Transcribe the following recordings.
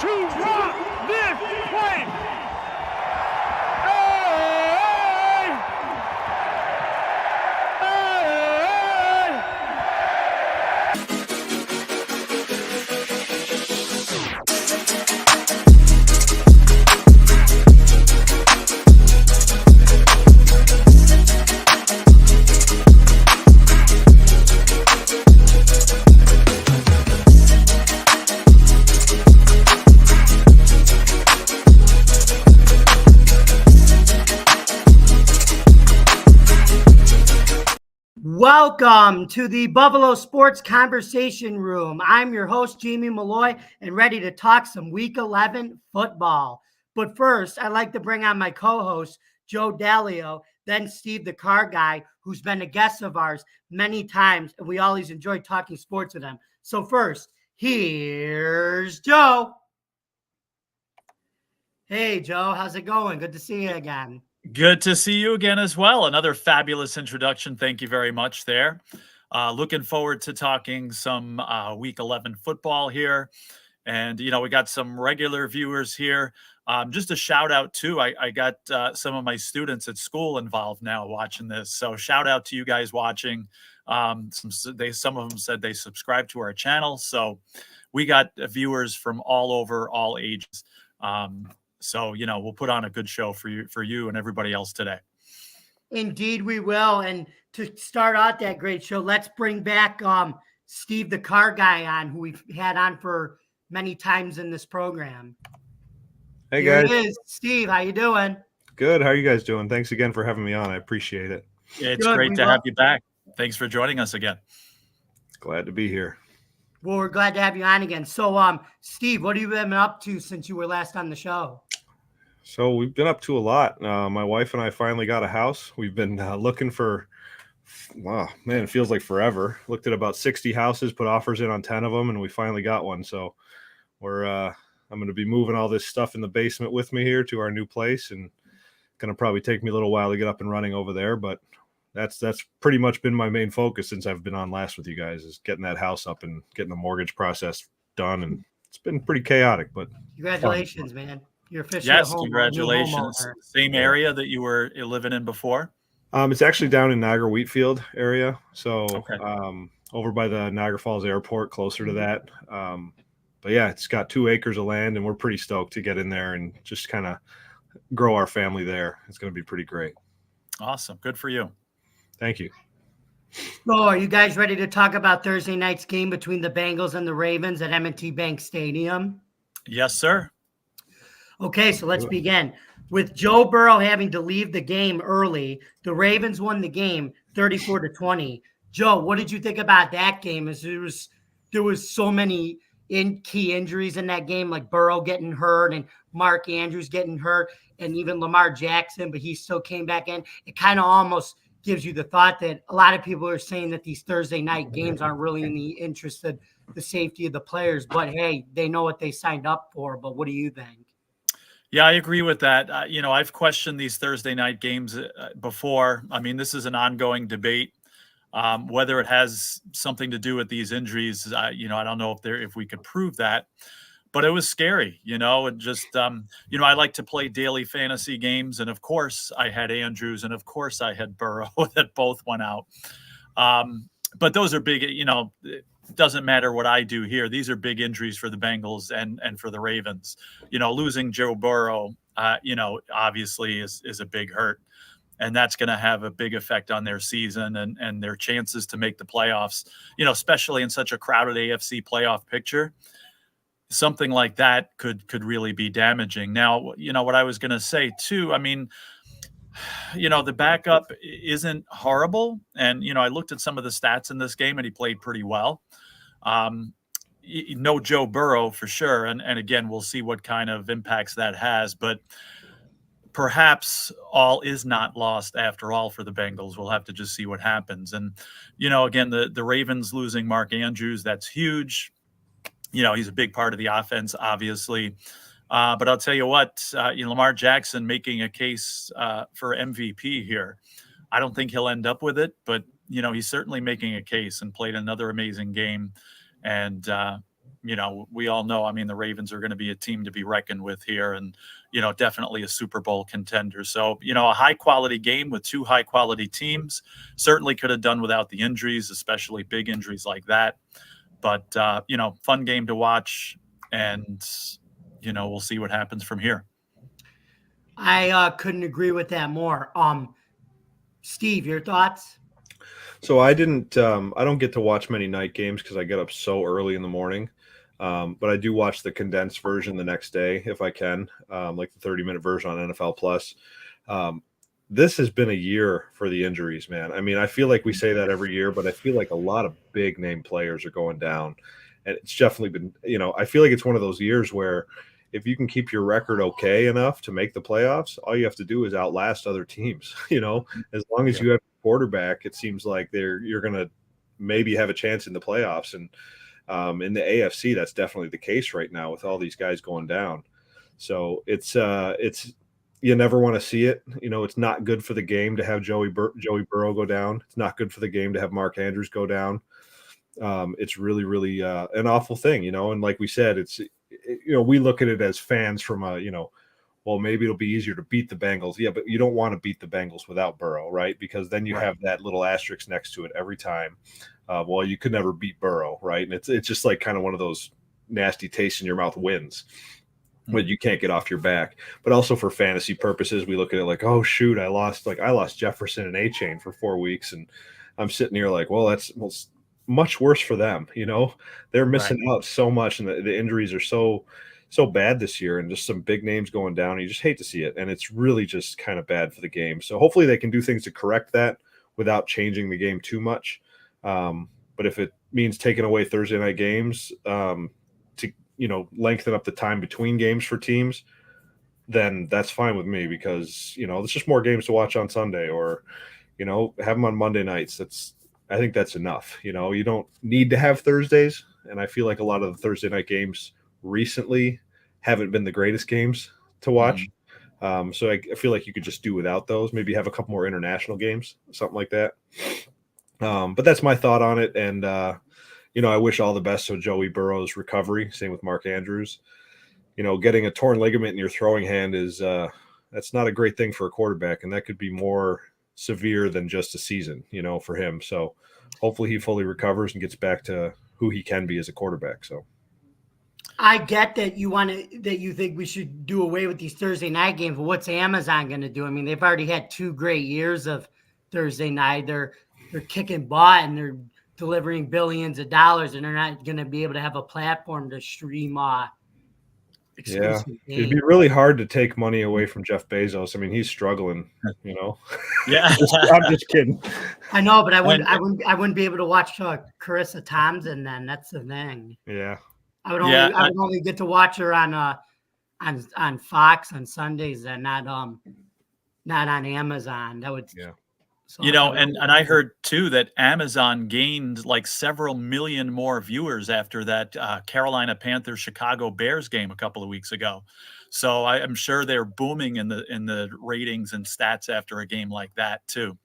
to rock this place. Welcome to the Buffalo Sports Conversation Room. I'm your host, Jamie Malloy, and ready to talk some Week 11 football. But first, I'd like to bring on my co-host, Joe Dalio, then Steve the Car Guy, who's been a guest of ours many times, and we always enjoy talking sports with him. So first, here's Joe. Hey, Joe, how's it going? Good to see you again. Good to see you again as well. Another fabulous introduction. Thank you very much there. Looking forward to talking some Week 11 football here. And, we got some regular viewers here. Just a shout out, too. I got some of my students at school involved now watching this. So shout out to you guys watching. Some of them said they subscribe to our channel. So we got viewers from all over, all ages. So, we'll put on a good show for you and everybody else today. Indeed, we will. And to start out that great show, let's bring back Steve the Car Guy on, who we've had on for many times in this program. Hey, Here guys. it is. Steve, how you doing? Good. How are you guys doing? Thanks again for having me on. I appreciate it. It's great to have you back. Thanks for joining us again. Glad to be here. Well, we're glad to have you on again. So, Steve, what have you been up to since you were last on the show? So we've been up to a lot. My wife and I finally got a house. We've been looking for, wow, man, it feels like forever. Looked at about 60 houses, put offers in on 10 of them, and we finally got one. So I'm going to be moving all this stuff in the basement with me here to our new place, and going to probably take me a little while to get up and running over there. But that's pretty much been my main focus since I've been on last with you guys, is getting that house up and getting the mortgage process done. And it's been pretty chaotic, but congratulations, man. You're officially yes, congratulations. Same area that you were living in before? It's actually down in Niagara Wheatfield area. So okay. Over by the Niagara Falls Airport, closer to that. But yeah, it's got 2 acres of land, and we're pretty stoked to get in there and just kind of grow our family there. It's going to be pretty great. Awesome. Good for you. Thank you. So are you guys ready to talk about Thursday night's game between the Bengals and the Ravens at M&T Bank Stadium? Yes, sir. Okay, so let's begin. With Joe Burrow having to leave the game early, the Ravens won the game 34-20. Joe, what did you think about that game? As there was so many key injuries in that game, like Burrow getting hurt and Mark Andrews getting hurt, and even Lamar Jackson, but he still came back in. It kind of almost gives you the thought that a lot of people are saying that these Thursday night games aren't really in the interest of the safety of the players. But hey, they know what they signed up for. But what do you think? Yeah, I agree with that. I've questioned these Thursday night games before. I mean, this is an ongoing debate. Whether it has something to do with these injuries, I don't know if we could prove that. But it was scary, and just, I like to play daily fantasy games. And of course, I had Andrews, and of course, I had Burrow that both went out. But those are big, it doesn't matter what I do here. These are big injuries for the Bengals and for the Ravens. Losing Joe Burrow, obviously is a big hurt. And that's going to have a big effect on their season and their chances to make the playoffs, especially in such a crowded AFC playoff picture. Something like that could really be damaging. Now, what I was going to say too, I mean, the backup isn't horrible. And, I looked at some of the stats in this game and he played pretty well. No Joe Burrow for sure. And again, we'll see what kind of impacts that has, but perhaps all is not lost after all for the Bengals. We'll have to just see what happens. And, again, the Ravens losing Mark Andrews, that's huge. He's a big part of the offense, obviously. But I'll tell you what, Lamar Jackson making a case for MVP here. I don't think he'll end up with it, but, he's certainly making a case and played another amazing game. And we all know, I mean, the Ravens are going to be a team to be reckoned with here and, definitely a Super Bowl contender. So, a high quality game with two high quality teams certainly could have done without the injuries, especially big injuries like that. But, fun game to watch, and, we'll see what happens from here. I couldn't agree with that more. Steve, your thoughts? So I don't get to watch many night games because I get up so early in the morning. But I do watch the condensed version the next day if I can, like the 30-minute version on NFL Plus. This has been a year for the injuries, man. I mean, I feel like we say that every year, but I feel like a lot of big name players are going down. And it's definitely been, I feel like it's one of those years where if you can keep your record okay enough to make the playoffs, all you have to do is outlast other teams. As long as you have a quarterback, it seems like you're going to maybe have a chance in the playoffs. And in the AFC, that's definitely the case right now with all these guys going down. So it's you never want to see it. It's not good for the game to have Joey Burrow go down. It's not good for the game to have Mark Andrews go down. It's really, really an awful thing, and like we said, we look at it as fans from well, maybe it'll be easier to beat the Bengals. Yeah, but you don't want to beat the Bengals without Burrow, right? Because then you have that little asterisk next to it every time. Well, you could never beat Burrow, right? And it's just like kind of one of those nasty tastes in your mouth wins when you can't get off your back. But also for fantasy purposes, we look at it like, oh shoot, I lost Jefferson and A-Chain for 4 weeks, and I'm sitting here like, well, that's much worse for them. They're missing out so much, and the injuries are so bad this year, and just some big names going down. And you just hate to see it, and it's really just kind of bad for the game. So hopefully they can do things to correct that without changing the game too much. But if it means taking away Thursday night games to lengthen up the time between games for teams, then that's fine with me, because there's just more games to watch on Sunday, or have them on Monday nights. I think that's enough. You don't need to have Thursdays, and I feel like a lot of the Thursday night games recently haven't been the greatest games to watch. So I feel like you could just do without those. Maybe have a couple more international games, something like that. But that's my thought on it. And, I wish all the best to Joey Burrow's recovery. Same with Mark Andrews. Getting a torn ligament in your throwing hand that's not a great thing for a quarterback. And that could be more severe than just a season, for him. So hopefully he fully recovers and gets back to who he can be as a quarterback. So I get that you think we should do away with these Thursday night games, but what's Amazon going to do? I mean, they've already had 2 great years of Thursday night. They're kicking butt, and they're delivering billions of dollars, and they're not going to be able to have a platform to stream exclusive games. It'd be really hard to take money away from Jeff Bezos. I mean, he's struggling, Yeah. I'm just kidding. I know, but I wouldn't be able to watch Carissa Thompson then. That's the thing. Yeah. I would only get to watch her on Fox on Sundays, and not on Amazon. That would So and I heard too that Amazon gained like several million more viewers after that Carolina Panthers Chicago Bears game a couple of weeks ago. So I'm sure they're booming in the ratings and stats after a game like that too.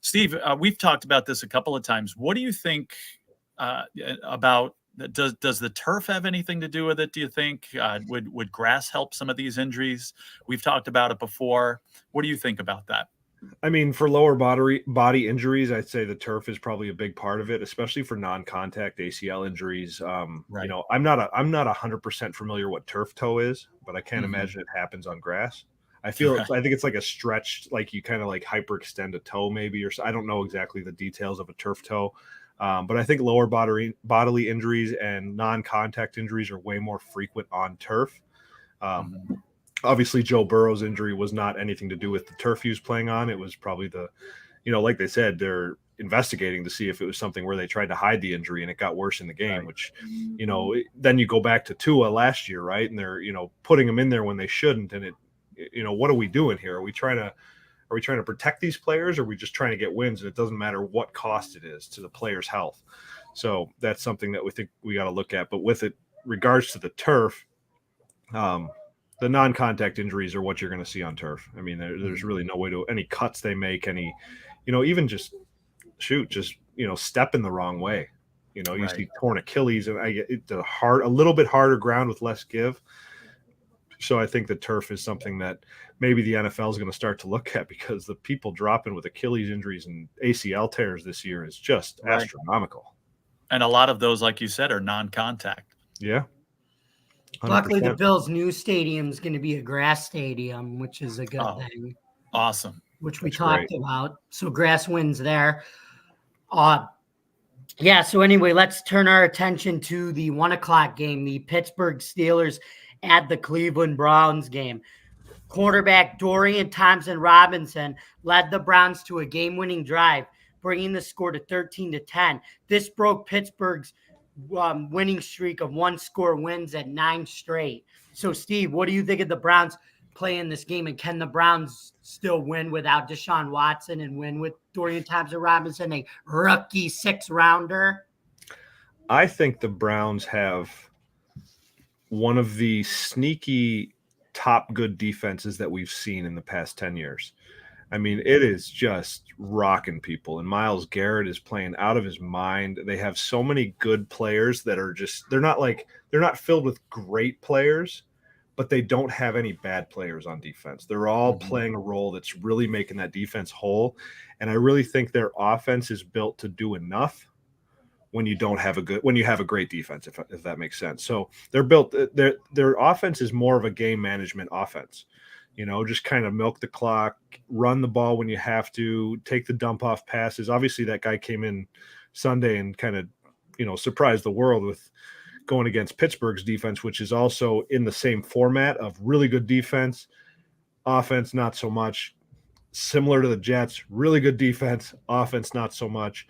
Steve, we've talked about this a couple of times. What do you think about? Does the turf have anything to do with it? Do you think would grass help some of these injuries? We've talked about it before. What do you think about that? I mean, for lower body injuries, I'd say the turf is probably a big part of it, especially for non-contact ACL injuries. Right. I'm not 100% familiar what turf toe is, but I can't imagine it happens on grass. I think it's like a stretched, like you kind of like hyperextend a toe maybe, or I don't know exactly the details of a turf toe. But I think lower bodily injuries and non-contact injuries are way more frequent on turf. Obviously, Joe Burrow's injury was not anything to do with the turf he was playing on. It was probably like they said, they're investigating to see if it was something where they tried to hide the injury and it got worse in the game, which, then you go back to Tua last year, right? And they're, putting him in there when they shouldn't. And what are we doing here? Are we trying to protect these players, or are we just trying to get wins? And it doesn't matter what cost it is to the player's health. So that's something that we think we got to look at. But with it regards to the turf, the non-contact injuries are what you're going to see on turf. I mean, there's really no way to any cuts they make, even just step in the wrong way. You know, you Right. see torn Achilles, and it's a little bit harder ground with less give. So I think the turf is something that maybe the NFL is going to start to look at, because the people dropping with Achilles injuries and ACL tears this year is just Right. astronomical. And a lot of those, like you said, are non-contact. Yeah. 100%. Luckily, the Bills' new stadium is going to be a grass stadium, which is a good thing. Awesome. Which we That's talked great. about. So grass wins there. Yeah. So anyway, let's turn our attention to the 1:00 game, the Pittsburgh Steelers at the Cleveland Browns game. Quarterback Dorian Thompson-Robinson led the Browns to a game-winning drive, bringing the score to 13-10. This broke Pittsburgh's winning streak of one-score wins at 9 straight. So, Steve, what do you think of the Browns playing this game, and can the Browns still win without Deshaun Watson and win with Dorian Thompson-Robinson, a rookie 6-rounder? I think the Browns have one of the sneaky top good defenses that we've seen in the past 10 years. I mean, it is just rocking people, and Myles Garrett is playing out of his mind. They have so many good players that are they're not filled with great players, but they don't have any bad players on defense. They're all playing a role that's really making that defense whole. And I really think their offense is built to do enough when you have a great defense, if that makes sense. So their offense is more of a game management offense. You know, just kind of milk the clock, run the ball when you have to, take the dump off passes. Obviously, that guy came in Sunday and kind of, surprised the world with going against Pittsburgh's defense, which is also in the same format of really good defense, offense, not so much. Similar to the Jets, really good defense, offense, not so much.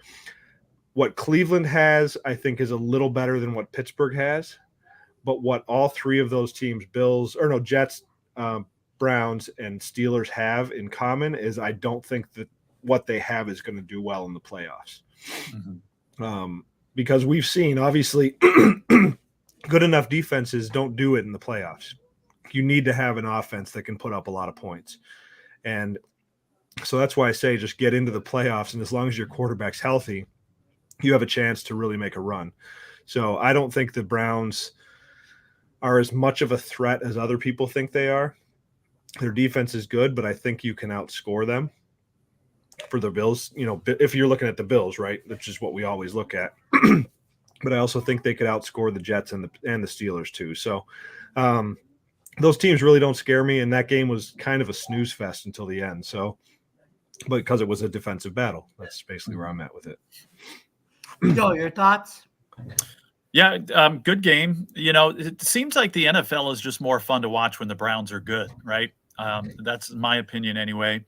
What Cleveland has, I think, is a little better than what Pittsburgh has. But what all three of those teams, Jets, Browns, and Steelers have in common is I don't think that what they have is going to do well in the playoffs. Because we've seen, obviously, good enough defenses don't do it in the playoffs. You need to have an offense that can put up a lot of points. And so that's why I say just get into the playoffs, and as long as your quarterback's healthy, you have a chance to really make a run. So I don't think the Browns are as much of a threat as other people think they are. Their defense is good, but I think you can outscore them. For the Bills, if you're looking at the Bills, right, which is what we always look at. But I also think they could outscore the Jets and the Steelers too. So those teams really don't scare me, and that game was kind of a snooze fest until the end. So, but because it was a defensive battle, that's basically where I'm at with it. Joe, your thoughts? Yeah, good game. It seems like the NFL is just more fun to watch when the Browns are good, right? That's my opinion anyway.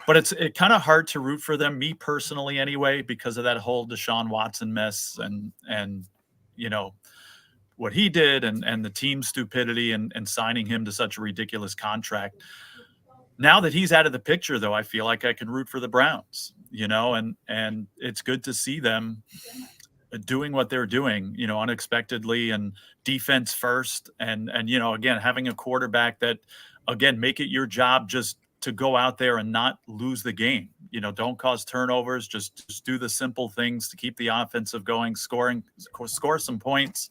But it's kind of hard to root for them, me personally anyway, because of that whole Deshaun Watson mess and what he did and the team's stupidity and signing him to such a ridiculous contract. Now that he's out of the picture, though, I feel like I can root for the Browns, and it's good to see them doing what they're doing, unexpectedly, and defense first. And again, having a quarterback that, again, make it your job just to go out there and not lose the game. Don't cause turnovers, just do the simple things to keep the offensive going, score some points,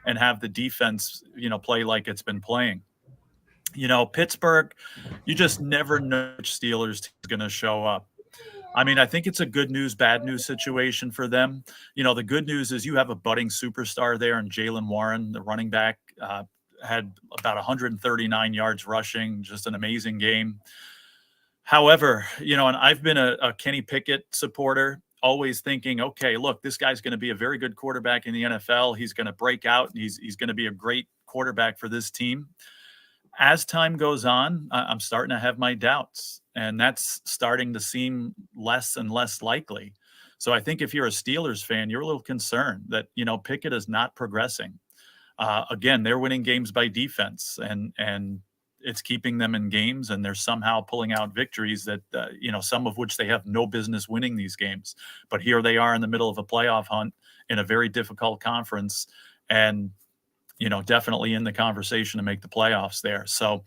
and have the defense, play like it's been playing. Pittsburgh, you just never know which Steelers team is going to show up. I mean, I think it's a good news, bad news situation for them. The good news is you have a budding superstar there in Jaylen Warren, the running back, had about 139 yards rushing, just an amazing game. However, and I've been a Kenny Pickett supporter, always thinking, okay, look, this guy's going to be a very good quarterback in the NFL. He's going to break out, and he's going to be a great quarterback for this team. As time goes on, I'm starting to have my doubts, and that's starting to seem less and less likely. So I think if you're a Steelers fan, you're a little concerned that, Pickett is not progressing. Again, they're winning games by defense, and it's keeping them in games, and they're somehow pulling out victories that, some of which they have no business winning these games. But here they are in the middle of a playoff hunt in a very difficult conference, and, definitely in the conversation to make the playoffs there. So,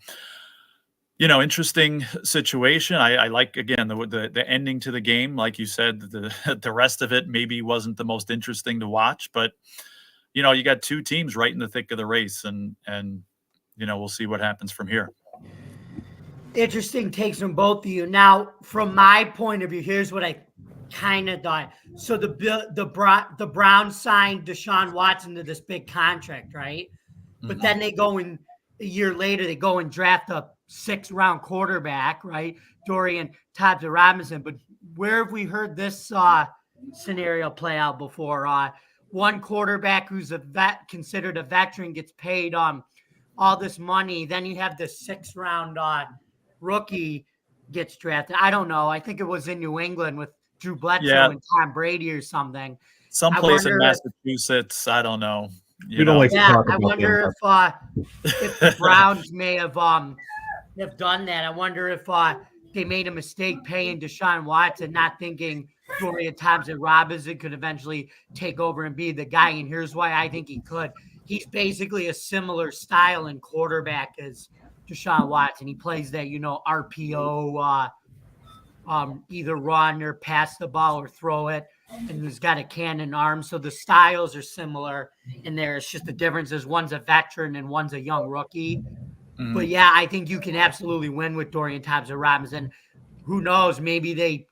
Interesting situation. I like, again, the ending to the game. Like you said, the rest of it maybe wasn't the most interesting to watch, but you got two teams right in the thick of the race, and we'll see what happens from here. Interesting takes from both of you. Now, from my point of view, here's what I kind of thought. So the Browns signed Deshaun Watson to this big contract, right? But then they go in a year later, they go and draft a 6th-round quarterback, right? Dorian Thompson-Robinson. But where have we heard this scenario play out before? One quarterback who's considered a veteran gets paid all this money. Then you have the 6th-round rookie gets drafted. I don't know. I think it was in New England with Drew Bledsoe and Tom Brady or something. Someplace in Massachusetts. I don't know. You don't like to talk about I wonder if the Browns may have done that. I wonder if they made a mistake paying Deshaun Watson, not thinking Dorian Thompson-Robinson could eventually take over and be the guy. And here's why I think he could. He's basically a similar style and quarterback as Deshaun Watson. He plays that, RPO, either run or pass the ball or throw it. And he's got a cannon arm. So the styles are similar in there. It's just the difference is one's a veteran and one's a young rookie. But yeah, I think you can absolutely win with Dorian Thompson-Robinson. Who knows? Maybe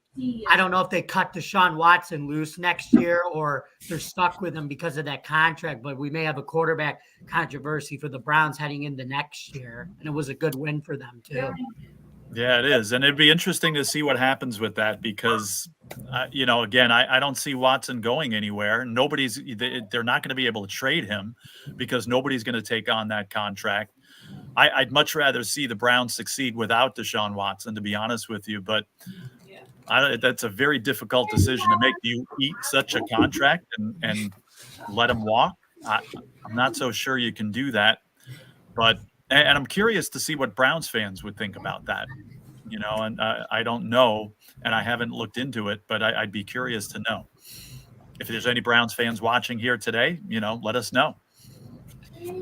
I don't know if they cut Deshaun Watson loose next year or they're stuck with him because of that contract, but we may have a quarterback controversy for the Browns heading into next year. And it was a good win for them too. Yeah, it is. And it'd be interesting to see what happens with that because, again, I don't see Watson going anywhere. They're not going to be able to trade him because nobody's going to take on that contract. I'd much rather see the Browns succeed without Deshaun Watson, to be honest with you. But that's a very difficult decision to make. Do you eat such a contract and let him walk? I'm not so sure you can do that. And I'm curious to see what Browns fans would think about that, and I don't know, and I haven't looked into it, but I'd be curious to know. If there's any Browns fans watching here today, let us know.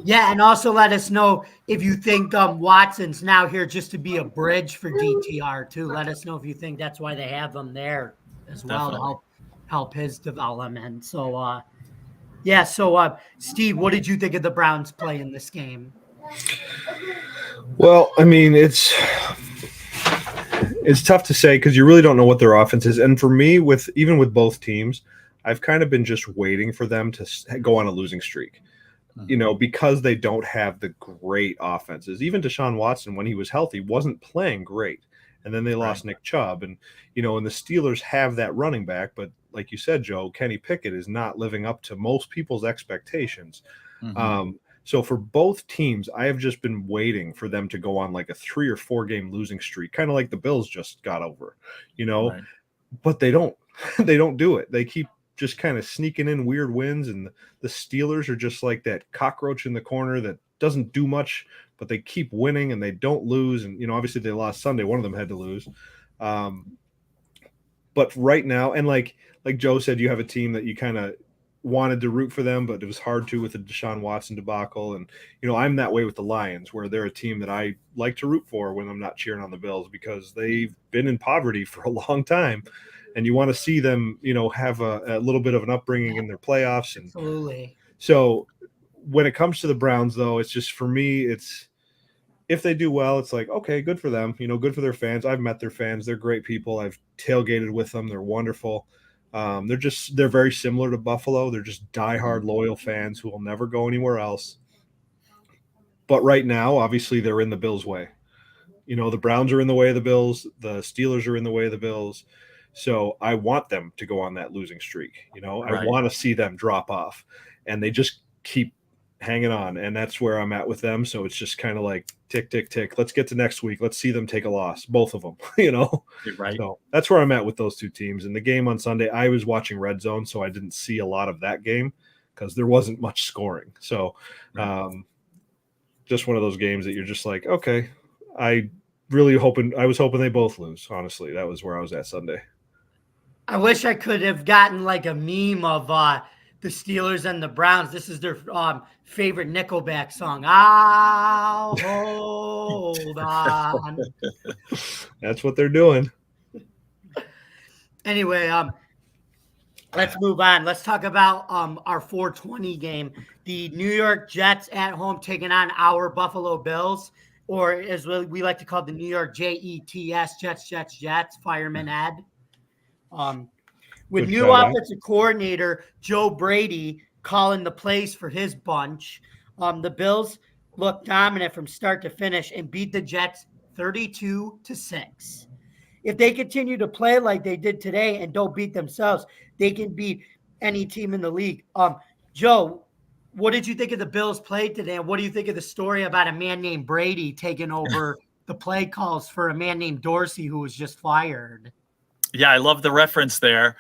Yeah, and also let us know if you think Watson's now here just to be a bridge for DTR too. Let us know if you think that's why they have him there as well. Definitely. To help his development. So, Steve, what did you think of the Browns play in this game? Well, I mean, it's tough to say because you really don't know what their offense is. And for me, even with both teams, I've kind of been just waiting for them to go on a losing streak, because they don't have the great offenses. Even Deshaun Watson, when he was healthy, wasn't playing great. And then they lost Nick Chubb. And, and the Steelers have that running back. But like you said, Joe, Kenny Pickett is not living up to most people's expectations. So for both teams, I have just been waiting for them to go on like a 3 or 4 game losing streak, kind of like the Bills just got over, but they don't do it. They keep just kind of sneaking in weird wins. And the Steelers are just like that cockroach in the corner that doesn't do much, but they keep winning and they don't lose. And, obviously they lost Sunday. One of them had to lose. But right now, and like Joe said, you have a team that you kind of wanted to root for them, but it was hard to with the Deshaun Watson debacle. And, I'm that way with the Lions, where they're a team that I like to root for when I'm not cheering on the Bills because they've been in poverty for a long time. And you want to see them, have a little bit of an upbringing in their playoffs. And absolutely. So when it comes to the Browns, though, it's just, for me, it's, if they do well, it's like, okay, good for them, good for their fans. I've met their fans. They're great people. I've tailgated with them. They're wonderful. They're very similar to Buffalo. They're just diehard loyal fans who will never go anywhere else. But right now, obviously, they're in the Bills' way. The Browns are in the way of the Bills. The Steelers are in the way of the Bills. So I want them to go on that losing streak. I want to see them drop off, and they just keep hanging on. And that's where I'm at with them. So it's just kind of like tick, tick, tick. Let's get to next week. Let's see them take a loss, both of them, Right. So that's where I'm at with those two teams. And the game on Sunday, I was watching Red Zone, so I didn't see a lot of that game because there wasn't much scoring. So just one of those games that you're just like, okay, I was hoping they both lose. Honestly, that was where I was at Sunday. I wish I could have gotten like a meme of the Steelers and the Browns. This is their favorite Nickelback song. I'll hold on. That's what they're doing. Anyway, let's move on. Let's talk about our 420 game. The New York Jets at home taking on our Buffalo Bills, or as we like to call the New York Jets, Jets, Fireman Ed. With Good new shout out. offensive coordinator Joe Brady calling the plays for his bunch, the Bills looked dominant from start to finish and beat the Jets 32-6. If they continue to play like they did today and don't beat themselves, they can beat any team in the league. Joe, what did you think of the Bills' play today? And what do you think of the story about a man named Brady taking over the play calls for a man named Dorsey who was just fired? Yeah, I love the reference there.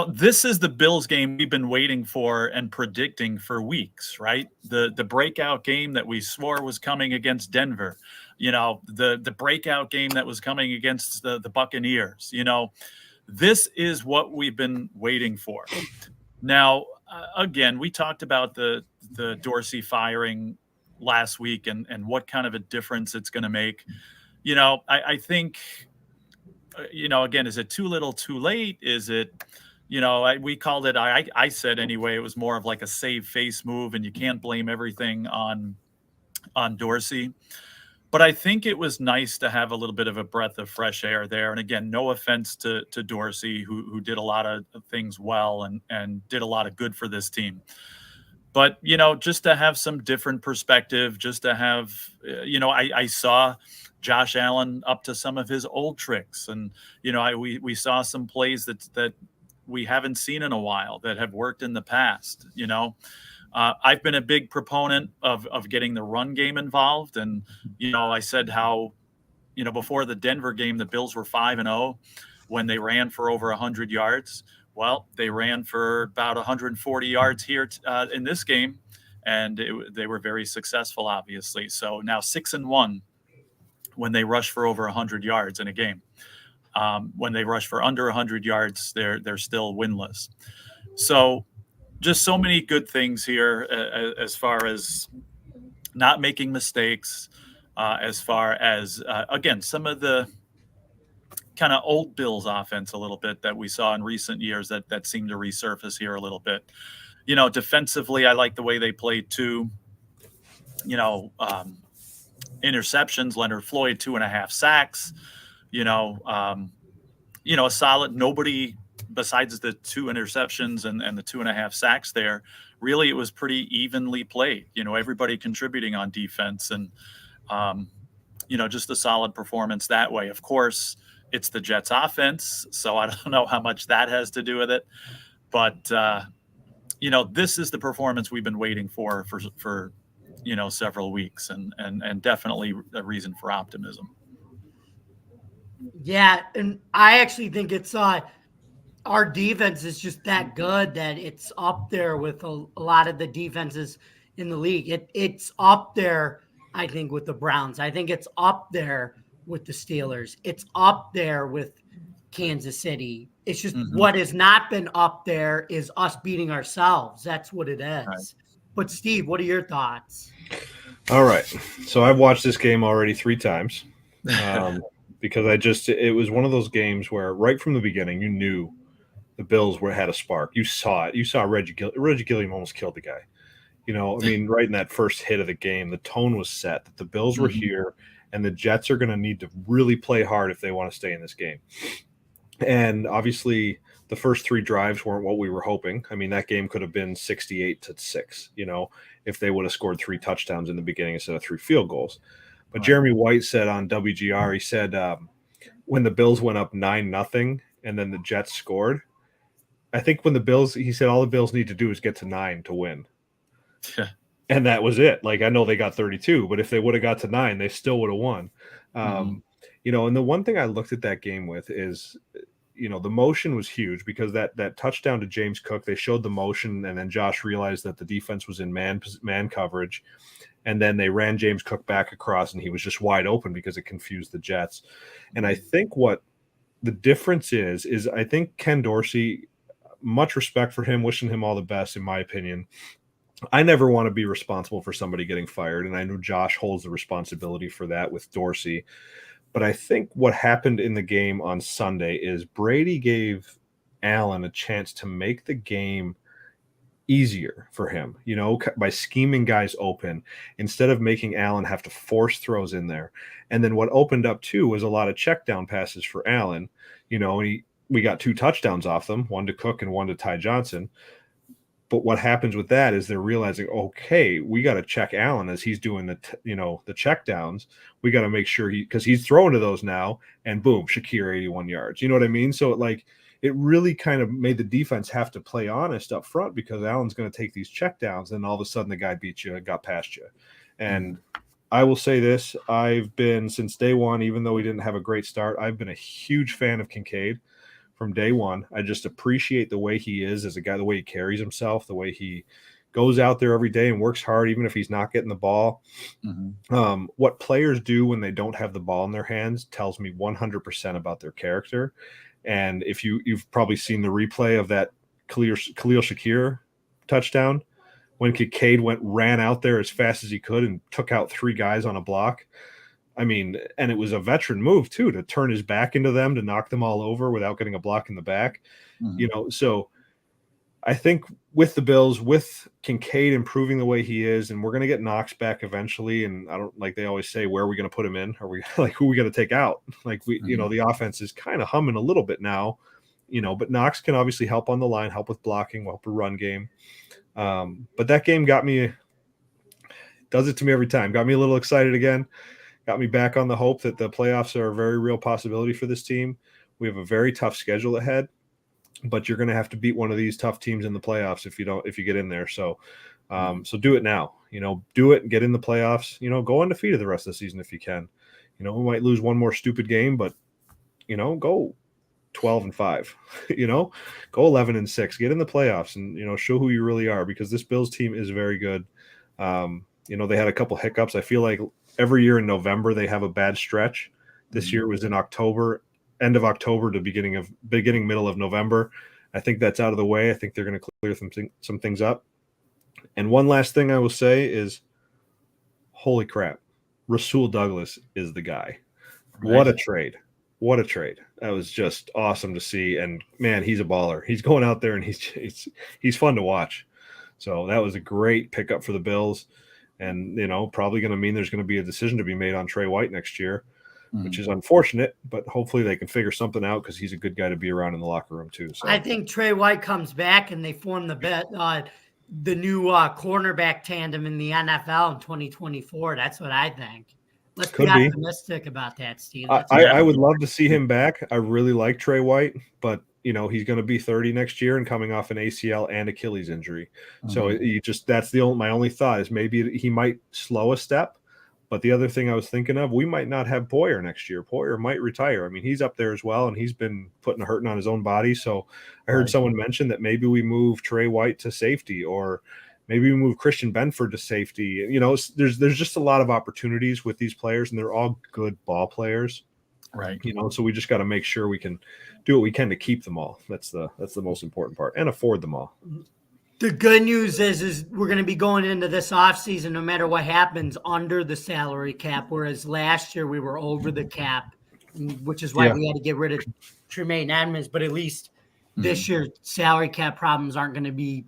This is the Bills game we've been waiting for and predicting for weeks, right? The breakout game that we swore was coming against Denver. The breakout game that was coming against the Buccaneers. This is what we've been waiting for. Now, again, we talked about the Dorsey firing last week and what kind of a difference it's going to make. I think, again, is it too little, too late? Is it, we called it, I said anyway, it was more of like a save face move, and you can't blame everything on Dorsey. But I think it was nice to have a little bit of a breath of fresh air there. And again, no offense to Dorsey, who did a lot of things well and did a lot of good for this team. But, just to have some different perspective, just to have, I saw Josh Allen up to some of his old tricks. And, we saw some plays that we haven't seen in a while that have worked in the past. I've been a big proponent of getting the run game involved. And, I said how, before the Denver game, the Bills were 5-0 when they ran for over 100 yards. Well, they ran for about 140 yards here in this game, and they were very successful, obviously. So now 6-1 when they rush for over 100 yards in a game. When they rush for under 100 yards, they're still winless. So just so many good things here as far as not making mistakes, as far as, again, some of the kind of old Bills offense a little bit that we saw in recent years that seemed to resurface here a little bit. Defensively, I like the way they played too. Interceptions, Leonard Floyd, 2.5 sacks, a solid, nobody besides the 2 interceptions and the 2.5 sacks there. Really, it was pretty evenly played, everybody contributing on defense and, just a solid performance that way. Of course, it's the Jets offense, so I don't know how much that has to do with it. But, this is the performance we've been waiting for several weeks and definitely a reason for optimism. Yeah, and I actually think it's our defense is just that good that it's up there with a lot of the defenses in the league. It's up there, I think, with the Browns. I think it's up there with the Steelers. It's up there with Kansas City. It's just what has not been up there is us beating ourselves. That's what it is. Right. But Steve, what are your thoughts? All right. So I've watched this game already 3 times because it was one of those games where right from the beginning, you knew the Bills had a spark. You saw it. You saw Reggie Gilliam almost killed the guy. Right in that first hit of the game, the tone was set that the Bills were here and the Jets are going to need to really play hard if they want to stay in this game. And obviously the first 3 drives weren't what we were hoping. That game could have been 68-6, if they would have scored 3 touchdowns in the beginning instead of 3 field goals. But Jeremy White said on WGR, he said when the Bills went up 9-0 and then the Jets scored, I think when he said all the Bills need to do is get to 9 to win. Yeah. And that was it. Like, I know they got 32, but if they would have got to 9, they still would have won. And the one thing I looked at that game with is, the motion was huge because that touchdown to James Cook, they showed the motion, and then Josh realized that the defense was in man coverage, and then they ran James Cook back across, and he was just wide open because it confused the Jets. And I think what the difference is I think Ken Dorsey much respect for him, wishing him all the best, in my opinion. I never want to be responsible for somebody getting fired, and I know Josh holds the responsibility for that with Dorsey. But I think what happened in the game on Sunday is Brady gave Allen a chance to make the game easier for him, by scheming guys open instead of making Allen have to force throws in there. And then what opened up too was a lot of check down passes for Allen, and we got 2 touchdowns off them, one to Cook and one to Ty Johnson. But what happens with that is they're realizing, okay, we got to check Allen as he's doing the check downs. We got to make sure because he's throwing to those now, and boom, Shakir 81 yards. You know what I mean? So it really kind of made the defense have to play honest up front, because Allen's going to take these check downs, and all of a sudden the guy beat you, got past you. And I will say this, I've been since day one, even though we didn't have a great start, I've been a huge fan of Kincaid from day one. I just appreciate the way he is as a guy, the way he carries himself, the way he goes out there every day and works hard, even if he's not getting the ball. What players do when they don't have the ball in their hands tells me 100% about their character. And if you've probably seen the replay of that Khalil Shakir touchdown, when Kincaid ran out there as fast as he could and took out 3 guys on a block. I mean, and it was a veteran move too, to turn his back into them, to knock them all over without getting a block in the back. So I think with the Bills, with Kincaid improving the way he is, and we're going to get Knox back eventually. And I don't, like they always say, where are we going to put him in? Are we who are we going to take out? The offense is kind of humming a little bit now, but Knox can obviously help on the line, help with blocking, help with run game. But that game does it to me every time. Got me a little excited again. Got me back on the hope that the playoffs are a very real possibility for this team. We have a very tough schedule ahead, but you're going to have to beat one of these tough teams in the playoffs if you get in there. So do it now, do it and get in the playoffs, go undefeated the rest of the season if you can. We might lose one more stupid game, but go 12-5, go 11-6, get in the playoffs and, show who you really are, because this Bills team is very good. They had a couple hiccups. I feel like every year in November they have a bad stretch. This year it was in October, end of October to middle of November. I think that's out of the way. I think they're going to clear some things up. And one last thing I will say is, holy crap, Rasul Douglas is the guy. Right. What a trade. That was just awesome to see. And man, he's a baller. He's going out there and he's fun to watch. So that was a great pickup for the Bills. And, probably going to mean there's going to be a decision to be made on Trey White next year, which is unfortunate, but hopefully they can figure something out, because he's a good guy to be around in the locker room too. So I think Trey White comes back and they form the new cornerback tandem in the NFL in 2024. That's what I think. Let's be optimistic about that, Steve. I would love to see him back. I really like Trey White, but he's going to be 30 next year and coming off an ACL and Achilles injury. So that's my only thought is maybe he might slow a step. But the other thing I was thinking of, we might not have Poyer next year. Poyer might retire. I mean, he's up there as well, and he's been putting a hurting on his own body. So I heard someone mention that maybe we move Trey White to safety, or maybe we move Christian Benford to safety. There's just a lot of opportunities with these players, and they're all good ball players. Right. So we just got to make sure we can do what we can to keep them all. That's the most important part, and afford them all. The good news is we're going to be going into this offseason, no matter what happens, under the salary cap, whereas last year we were over the cap, which is why we had to get rid of Tremaine Edmonds. But at least this year, salary cap problems are going to be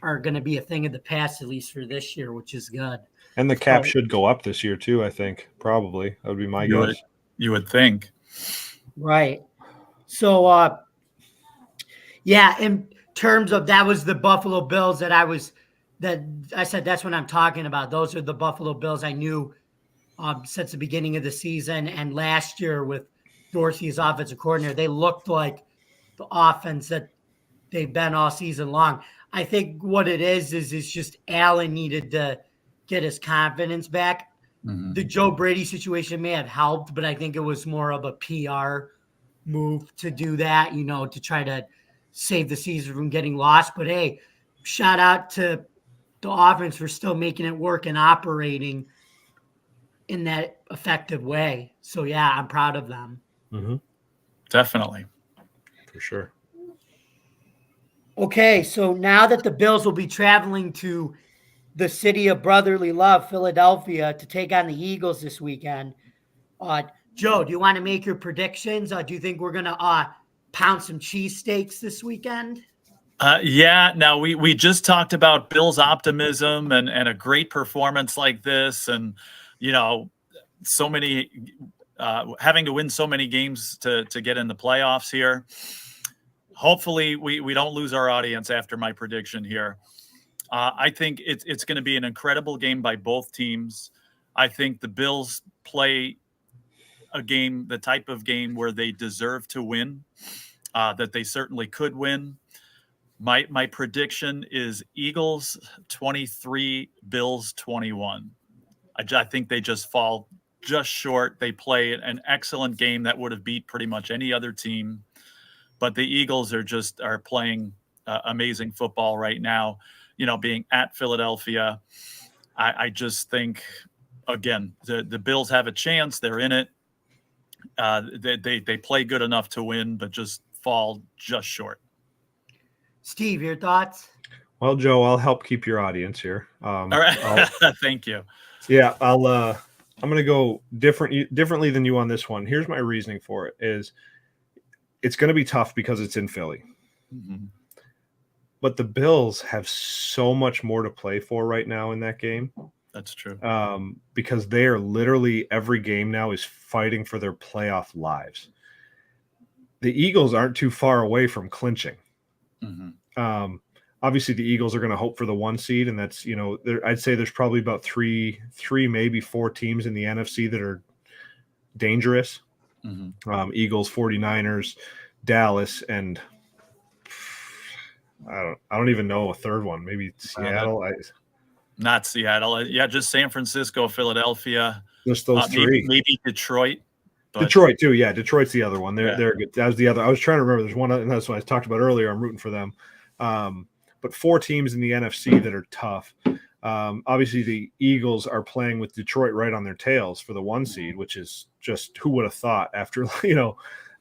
a thing of the past, at least for this year, which is good. And the cap should go up this year too, I think. Probably. That would be my guess. You would think. Right. So, in terms of that was the Buffalo Bills that I said that's what I'm talking about. Those are the Buffalo Bills I knew since the beginning of the season. And last year with Dorsey as offensive coordinator, they looked like the offense that they've been all season long. I think what it is it's just Allen needed to get his confidence back. The Joe Brady situation may have helped, but I think it was more of a PR move to do that, to try to save the season from getting lost. But hey, shout out to the offense for still making it work and operating in that effective way. So yeah, I'm proud of them. Definitely. For sure. Okay, so now that the Bills will be traveling to the city of brotherly love, Philadelphia, to take on the Eagles this weekend, uh, Joe, do you want to make your predictions? Do you think we're going to pound some cheesesteaks this weekend? Yeah. Now we just talked about Bill's optimism and a great performance like this, and so many having to win so many games to get in the playoffs here. Hopefully, we don't lose our audience after my prediction here. I think it's going to be an incredible game by both teams. I think the Bills play a game, the type of game where they deserve to win, that they certainly could win. My prediction is Eagles 23, Bills 21. I think they just fall just short. They play an excellent game that would have beat pretty much any other team, but the Eagles are playing amazing football right now. Being at Philadelphia, I just think, again, the Bills have a chance. They're in it. They play good enough to win, but just fall just short. Steve, your thoughts? Well, Joe, I'll help keep your audience here. All right. Thank you. Yeah, I'm going to go differently than you on this one. Here's my reasoning for it is it's going to be tough because it's in Philly. Mm-hmm. But the Bills have so much more to play for right now in that game. That's true. Because they are literally every game now is fighting for their playoff lives. The Eagles aren't too far away from clinching. Mm-hmm. Obviously, the Eagles are going to hope for the 1 seed, and that's I'd say there's probably about three, maybe 4 teams in the NFC that are dangerous. Mm-hmm. Eagles, 49ers, Dallas, and I don't even know a third one. Maybe Seattle. Not Seattle. Yeah, just San Francisco, Philadelphia. Just those 3. Maybe Detroit. Detroit too. Yeah, Detroit's the other one. They're good. That was the other. I was trying to remember. There's one, and that's what I talked about earlier. I'm rooting for them. But 4 teams in the NFC that are tough. Obviously, the Eagles are playing with Detroit right on their tails for the 1 seed, which is just who would have thought after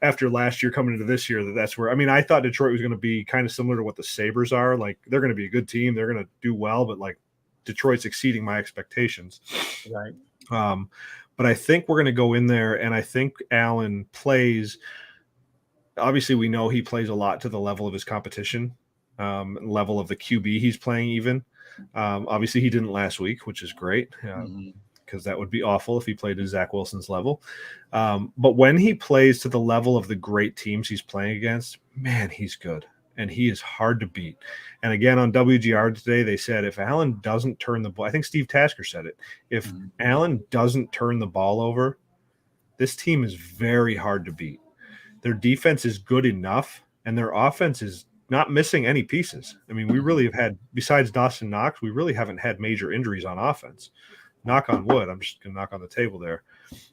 after last year coming into this year that's where. I mean, I thought Detroit was going to be kind of similar to what the Sabres are. Like they're going to be a good team. They're going to do well, but like Detroit's exceeding my expectations. Right. But I think we're going to go in there, and I think Allen plays. Obviously, we know he plays a lot to the level of his competition, level of the QB he's playing even. Obviously, he didn't last week, which is great because that would be awful if he played at Zach Wilson's level. But when he plays to the level of the great teams he's playing against, man, he's good. And he is hard to beat. And again, on WGR today, they said if Allen doesn't turn the ball, I think Steve Tasker said it, if Allen doesn't turn the ball over, this team is very hard to beat. Their defense is good enough, and their offense is not missing any pieces. I mean, we really have had, besides Dawson Knox, we really haven't had major injuries on offense. Knock on wood. I'm just going to knock on the table there.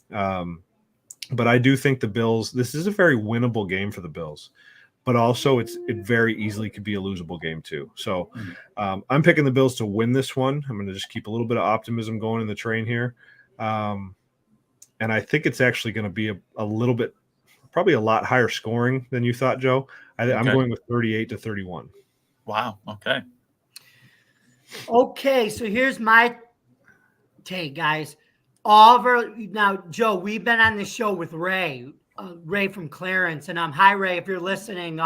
But I do think the Bills, this is a very winnable game for the Bills. But also it very easily could be a losable game too. So I'm picking the Bills to win this one. I'm going to just keep a little bit of optimism going in the train here. And I think it's actually going to be a little bit, probably a lot higher scoring than you thought, Joe. I'm going with 38-31. Wow. Okay. Okay, so here's my take, guys. Now, Joe, we've been on the show with Ray from Clarence, and hi Ray, if you're listening,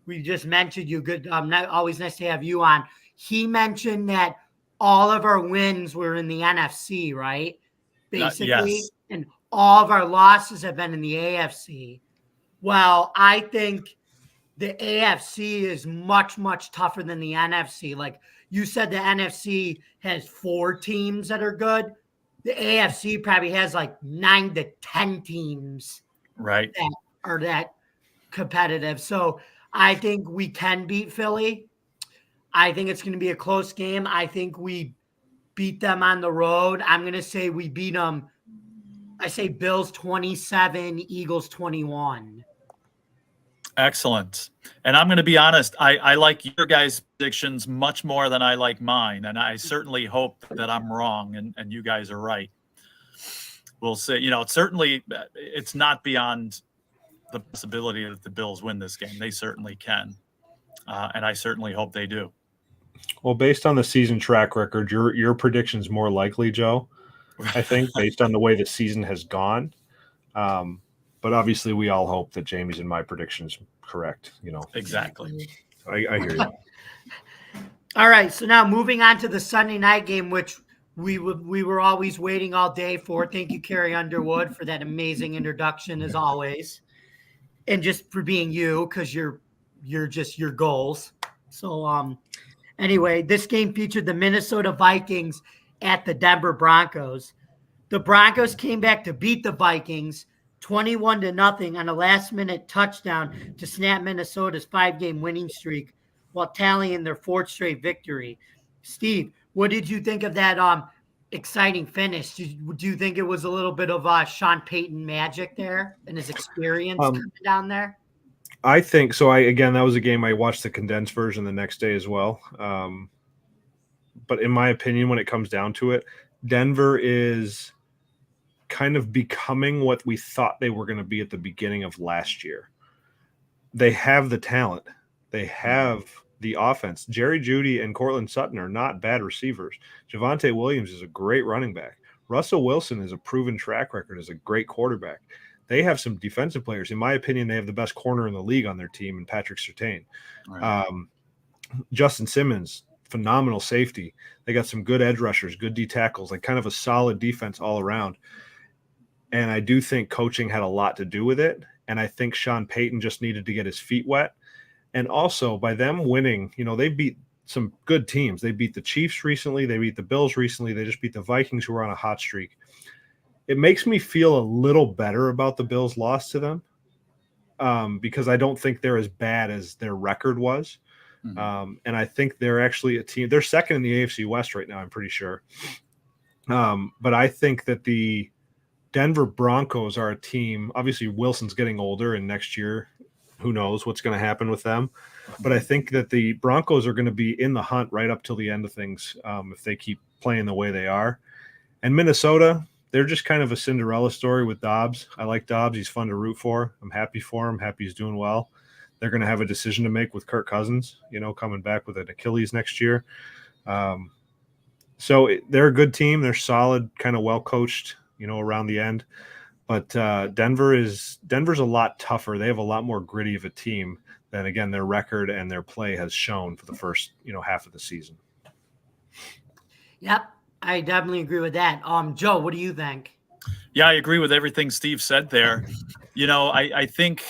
we just mentioned you. Good, always nice to have you on. He mentioned that all of our wins were in the NFC, right? Basically, yes. And all of our losses have been in the AFC. Well, I think the AFC is much, much tougher than the NFC. Like you said, the NFC has 4 teams that are good. The AFC probably has like 9 to 10 teams. Right. That are that competitive. So I think we can beat Philly. I think it's going to be a close game. I think we beat them on the road. I'm going to say we beat them. I say Bills 27, Eagles 21. Excellent. And I'm going to be honest, I like your guys' predictions much more than I like mine. And I certainly hope that I'm wrong and you guys are right. We'll see. Certainly it's not beyond the possibility that the Bills win this game. They certainly can. And I certainly hope they do. Well, based on the season track record, your prediction's more likely, Joe. I think based on the way the season has gone. But obviously, we all hope that Jamie's and my prediction's correct. Exactly. I hear you. All right, so now moving on to the Sunday night game, which we were always waiting all day for. Thank you, Carrie Underwood, for that amazing introduction as always, and just for being you, because you're just your goals. So anyway, this game featured the Minnesota Vikings at the Denver Broncos. The Broncos came back to beat the Vikings 21-0 on a last-minute touchdown to snap Minnesota's 5-game winning streak while tallying their 4th straight victory. Steve, what did you think of that exciting finish? Do you think it was a little bit of Sean Payton magic there and his experience coming down there? I think so. That was a game I watched the condensed version the next day as well. But in my opinion, when it comes down to it, Denver is kind of becoming what we thought they were going to be at the beginning of last year. They have the talent. They have the offense. Jerry Jeudy and Cortland Sutton are not bad receivers. Javonte Williams is a great running back. Russell Wilson is a proven track record as a great quarterback. They have some defensive players. In my opinion, they have the best corner in the league on their team in Patrick Surtain. Right. Justin Simmons, phenomenal safety. They got some good edge rushers, good D tackles, like kind of a solid defense all around. And I do think coaching had a lot to do with it. And I think Sean Payton just needed to get his feet wet. And also by them winning, they beat some good teams. They beat the Chiefs recently. They beat the Bills recently. They just beat the Vikings, who were on a hot streak. It makes me feel a little better about the Bills' loss to them because I don't think they're as bad as their record was. Mm-hmm. And I think they're actually a team. They're second in the AFC West right now, I'm pretty sure. But I think that the Denver Broncos are a team. Obviously, Wilson's getting older, and next year, who knows what's going to happen with them. But I think that the Broncos are going to be in the hunt right up till the end of things if they keep playing the way they are. And Minnesota, they're just kind of a Cinderella story with Dobbs. I like Dobbs. He's fun to root for. I'm happy for him. Happy he's doing well. They're going to have a decision to make with Kirk Cousins, coming back with an Achilles next year. So they're a good team. They're solid, kind of well-coached, around the end. But Denver's a lot tougher. They have a lot more gritty of a team than, again, their record and their play has shown for the first, half of the season. Yep, I definitely agree with that. Joe, what do you think? Yeah, I agree with everything Steve said there. I think,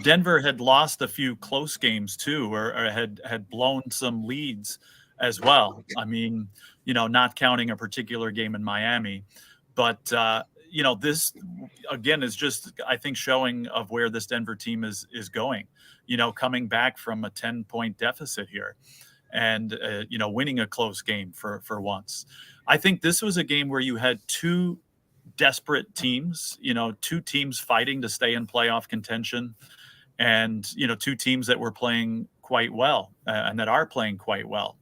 Denver had lost a few close games too, or had blown some leads as well. I mean, not counting a particular game in Miami, but this again is just, I think, showing of where this Denver team is going, coming back from a 10-point deficit here and, winning a close game for once. I think this was a game where you had two desperate teams, two teams fighting to stay in playoff contention and, two teams that were playing quite well and that are playing quite well.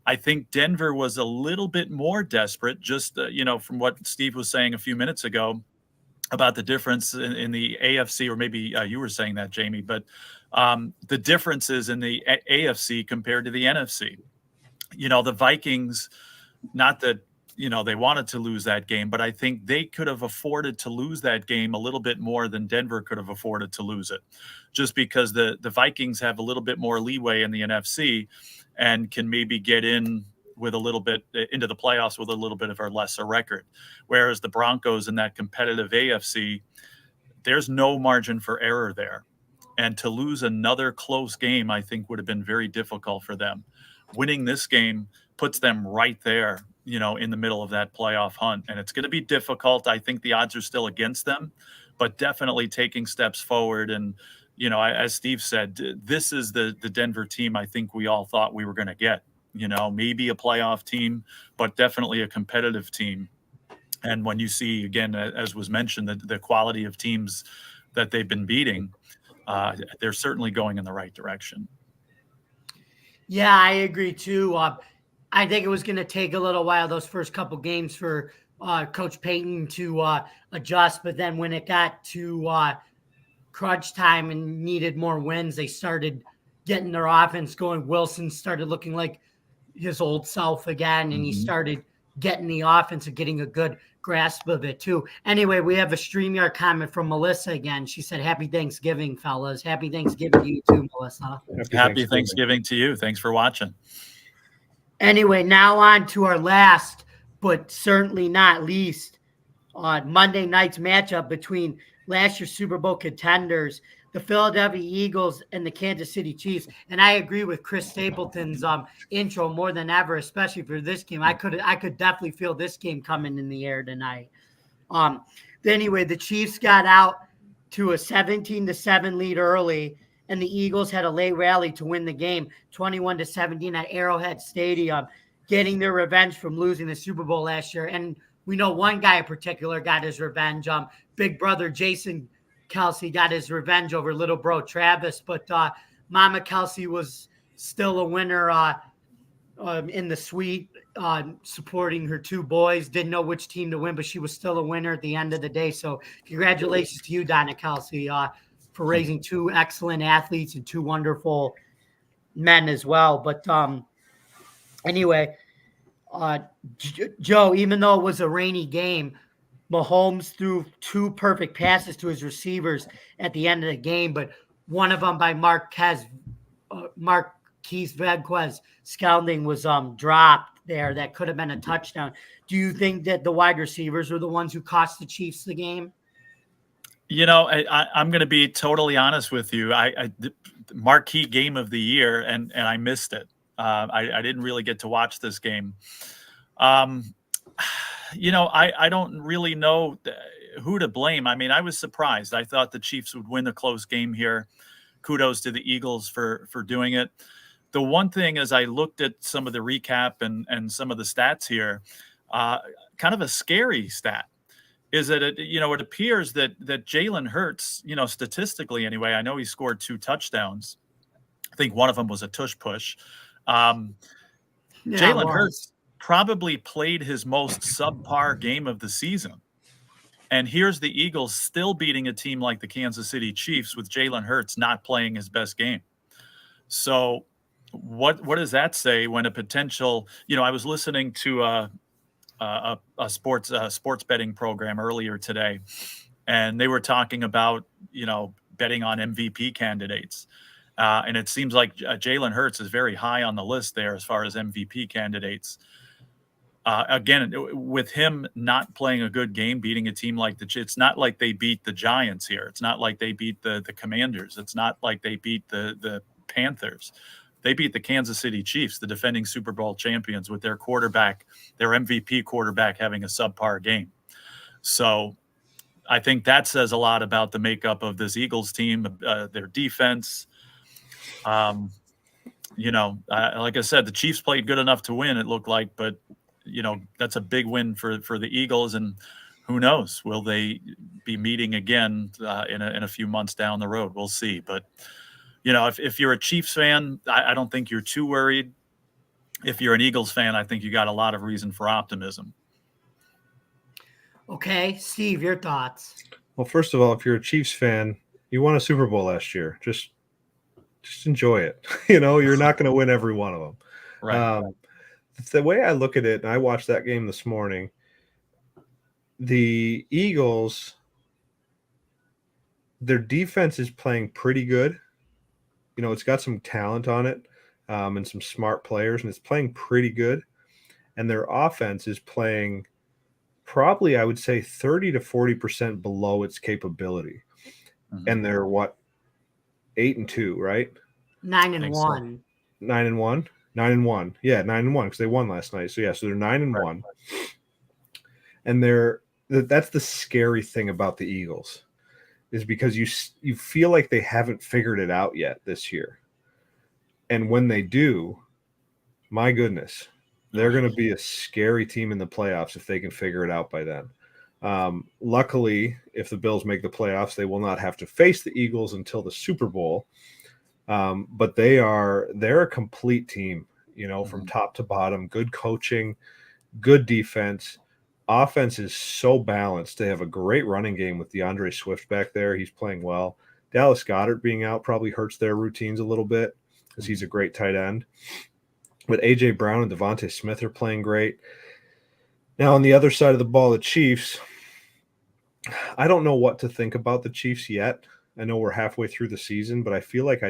I think Denver was a little bit more desperate, just, from what Steve was saying a few minutes ago about the difference in the AFC, or maybe you were saying that, Jamie, but the differences in the AFC compared to the NFC. The Vikings, not that, they wanted to lose that game, but I think they could have afforded to lose that game a little bit more than Denver could have afforded to lose it, just because the Vikings have a little bit more leeway in the NFC and can maybe get in with a little bit into the playoffs with a little bit of a lesser record. Whereas the Broncos in that competitive AFC, there's no margin for error there. And to lose another close game, I think would have been very difficult for them. Winning this game puts them right there, in the middle of that playoff hunt. And it's going to be difficult. I think the odds are still against them, but definitely taking steps forward. And, as Steve said, this is the Denver team I think we all thought we were going to get, maybe a playoff team, but definitely a competitive team. And when you see, again, as was mentioned, the quality of teams that they've been beating, they're certainly going in the right direction. Yeah, I agree too. I think it was going to take a little while, those first couple games, for Coach Payton to adjust. But then when it got to crunch time and needed more wins, they started getting their offense going. Wilson started looking like his old self again, and he started getting the offense and getting a good grasp of it too. Anyway, we have a StreamYard comment from Melissa again. She said, "Happy Thanksgiving, fellas. Happy Thanksgiving to you too, Melissa." Happy Thanksgiving to you. Thanks for watching. Anyway, now on to our last, but certainly not least, on Monday night's matchup between last year's Super Bowl contenders, the Philadelphia Eagles and the Kansas City Chiefs. And I agree with Chris Stapleton's intro more than ever, especially for this game. I could definitely feel this game coming in the air tonight. Anyway, the Chiefs got out to a 17-7 lead early, and the Eagles had a late rally to win the game, 21-17 at Arrowhead Stadium, getting their revenge from losing the Super Bowl last year. And we know one guy in particular got his revenge. Big brother Jason Kelce got his revenge over little bro Travis, but Mama Kelce was still a winner in the suite, supporting her two boys. Didn't know which team to win, but she was still a winner at the end of the day. So congratulations to you, Donna Kelce, for raising two excellent athletes and two wonderful men as well. But anyway, Joe, even though it was a rainy game, Mahomes threw two perfect passes to his receivers at the end of the game, but one of them by Marquise Vazquez Scouting was dropped there. That could have been a touchdown. Do you think that the wide receivers were the ones who cost the Chiefs the game? You know, I'm going to be totally honest with you. Marquee game of the year, and I missed it. I didn't really get to watch this game. You know, I don't really know who to blame. I mean, I was surprised. I thought the Chiefs would win a close game here. Kudos to the Eagles for doing it. The one thing, as I looked at some of the recap and some of the stats here, kind of a scary stat, is that it appears that Jalen Hurts, statistically anyway, I know he scored 2 touchdowns. I think one of them was a tush push. Jalen Hurts probably played his most subpar game of the season. And here's the Eagles still beating a team like the Kansas City Chiefs with Jalen Hurts not playing his best game. So what does that say when a potential, I was listening to a sports betting program earlier today, and they were talking about, betting on MVP candidates. And it seems like Jalen Hurts is very high on the list there as far as MVP candidates. Again, with him not playing a good game, beating a team like it's not like they beat the Giants here. It's not like they beat the Commanders. It's not like they beat the Panthers. They beat the Kansas City Chiefs, the defending Super Bowl champions, with their quarterback, their MVP quarterback, having a subpar game. So I think that says a lot about the makeup of this Eagles team, their defense. Like I said, the Chiefs played good enough to win, it looked like, but that's a big win for the Eagles, and who knows, will they be meeting again in a few months down the road? We'll see. But if you're a Chiefs fan, I don't think you're too worried. If you're an Eagles fan, I think you got a lot of reason for optimism. Okay, Steve, your thoughts? Well, first of all, if you're a Chiefs fan, you won a Super Bowl last year. Just enjoy it. You're not going to win every one of them. Right. The way I look at it, and I watched that game this morning, the Eagles, their defense is playing pretty good. It's got some talent on it, and some smart players, and it's playing pretty good. And their offense is playing probably, I would say, 30 to 40% below its capability. Mm-hmm. And they're 8-2, right? 9-1. 9-1. 9-1. Yeah, 9-1 because they won last night. So they're 9-1. Right. And that's the scary thing about the Eagles, is because you feel like they haven't figured it out yet this year. And when they do, my goodness, they're going to be a scary team in the playoffs if they can figure it out by then. Luckily, if the Bills make the playoffs, they will not have to face the Eagles until the Super Bowl. But they're a complete team, from top to bottom. Good coaching, good defense. Offense is so balanced. They have a great running game with DeAndre Swift back there. He's playing well. Dallas Goedert being out probably hurts their routines a little bit. because he's a great tight end. But A.J. Brown and Devontae Smith are playing great. Now, on the other side of the ball, the Chiefs, I don't know what to think about the Chiefs yet. I know we're halfway through the season, but I feel like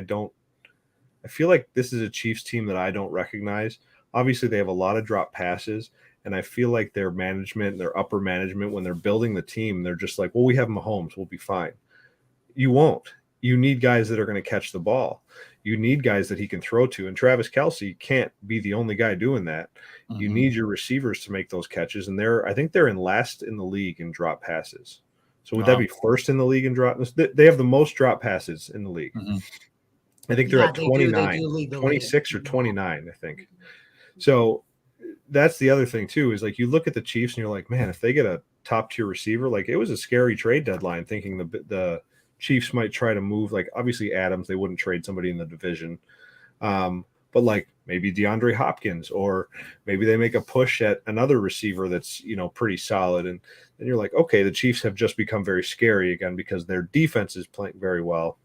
this is a Chiefs team that I don't recognize. Obviously, they have a lot of drop passes, and I feel like their management, their upper management, when they're building the team, they're just like, well, we have Mahomes, we'll be fine. You won't. You need guys that are going to catch the ball. You need guys that he can throw to, and Travis Kelce can't be the only guy doing that. Mm-hmm. You need your receivers to make those catches, and I think they're in last in the league in drop passes. So would that be first in the league in drop? They have the most drop passes in the league. Mm-hmm. I think they're at 29, 26 or 29, I think. So that's the other thing too, is like you look at the Chiefs and you're like, man, if they get a top tier receiver, like it was a scary trade deadline thinking the Chiefs might try to move, like obviously Adams, they wouldn't trade somebody in the division. But like maybe DeAndre Hopkins, or maybe they make a push at another receiver that's, pretty solid. And then you're like, okay, the Chiefs have just become very scary again because their defense is playing very well,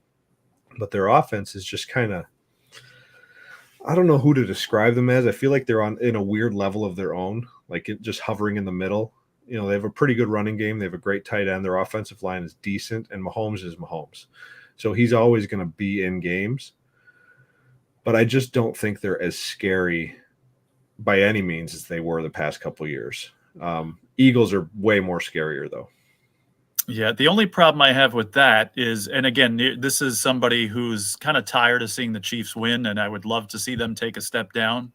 but their offense is just kind of, I don't know who to describe them as. I feel like they're in a weird level of their own, like just hovering in the middle. They have a pretty good running game. They have a great tight end. Their offensive line is decent, and Mahomes is Mahomes. So he's always going to be in games. But I just don't think they're as scary by any means as they were the past couple of years. Eagles are way more scarier, though. Yeah, the only problem I have with that is, and again, this is somebody who's kind of tired of seeing the Chiefs win, and I would love to see them take a step down.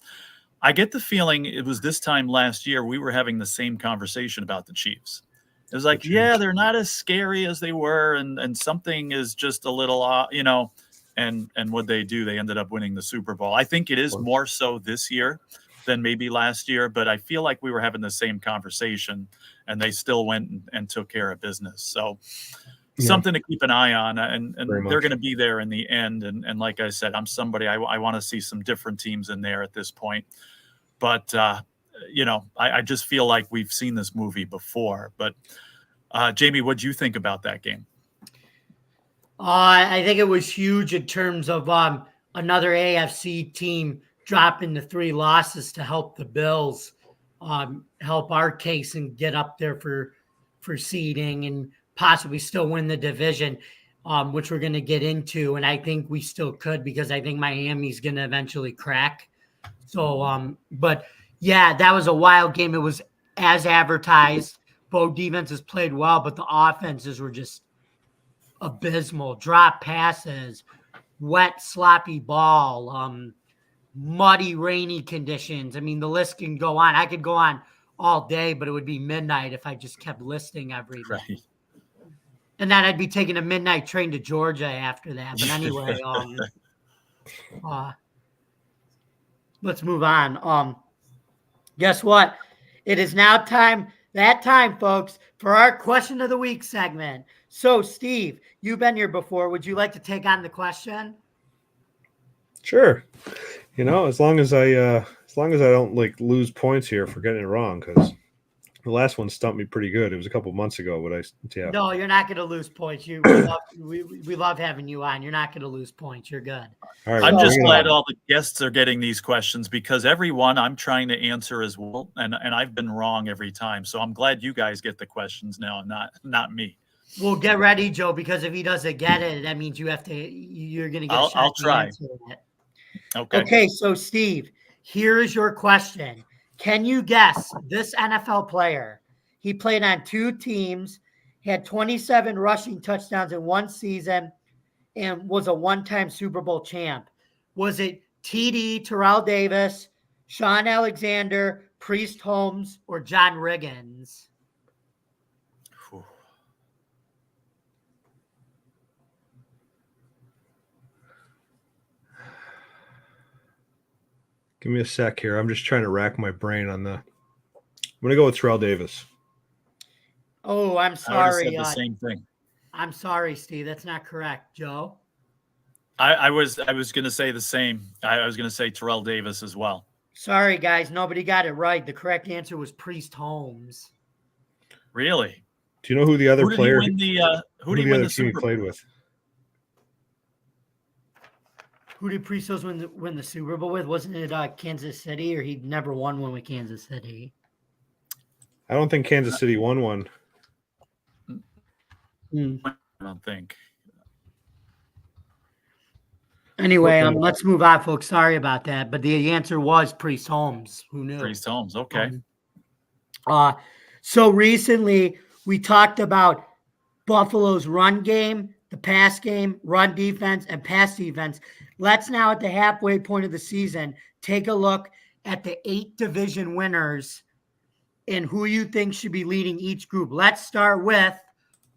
I get the feeling it was this time last year we were having the same conversation about the Chiefs. It was like, yeah, they're not as scary as they were, and something is just a little, and what they do, they ended up winning the Super Bowl. I think it is more so this year than maybe last year, but I feel like we were having the same conversation, and they still went and took care of business. So something to keep an eye on, and they're going to be there in the end. And like I said, I'm somebody, I want to see some different teams in there at this point. But, I just feel like we've seen this movie before. But, Jamie, what do you think about that game? I think it was huge in terms of another AFC team dropping the 3 losses to help the Bills, help our case and get up there for seeding and possibly still win the division, which we're going to get into. And I think we still could, because I think Miami's going to eventually crack. So, but yeah, that was a wild game. It was as advertised. Both defenses played well, but the offenses were just abysmal. Drop passes, wet, sloppy ball, muddy, rainy conditions. I mean, the list can go on. I could go on all day, but it would be midnight if I just kept listing everything. Right. And then I'd be taking a midnight train to Georgia after that. But anyway, let's move on. Guess what? It is now time, folks, for our question of the week segment. So, Steve, you've been here before. Would you like to take on the question? Sure. As long as I don't lose points here for getting it wrong, because the last one stumped me pretty good. It was a couple months ago, but yeah. No, you're not going to lose points. We love having you on. You're not going to lose points. You're good. All right, I'm just glad all the guests are getting these questions, because every one I'm trying to answer as well, and I've been wrong every time. So I'm glad you guys get the questions now, and not me. Well, get ready, Joe, because if he doesn't get it, that means you're going to get a shot. I'll try. Okay, so Steve, here is your question. Can you guess this NFL player? He played on 2 teams, had 27 rushing touchdowns in 1 season, and was a 1-time Super Bowl champ. Was it TD, Terrell Davis, Sean Alexander, Priest Holmes, or John Riggins? Give me a sec here. I'm just trying to rack my brain on I'm going to go with Terrell Davis. Oh, I'm sorry. I said the same thing. I'm sorry, Steve. That's not correct. Joe? I was going to say the same. I was going to say Terrell Davis as well. Sorry, guys. Nobody got it right. The correct answer was Priest Holmes. Really? Do you know who the other player? Who did he win the team he played with? Who did Priestos win the Super Bowl with? Wasn't it Kansas City, or he never won one with Kansas City? I don't think Kansas City won one. I don't think. Anyway, let's move on, folks. Sorry about that, but the answer was Priest Holmes. Who knew? Priest Holmes. Okay. So recently we talked about Buffalo's run game, the pass game, run defense, and pass defense. Let's now, at the halfway point of the season, take a look at the 8 division winners and who you think should be leading each group. Let's start with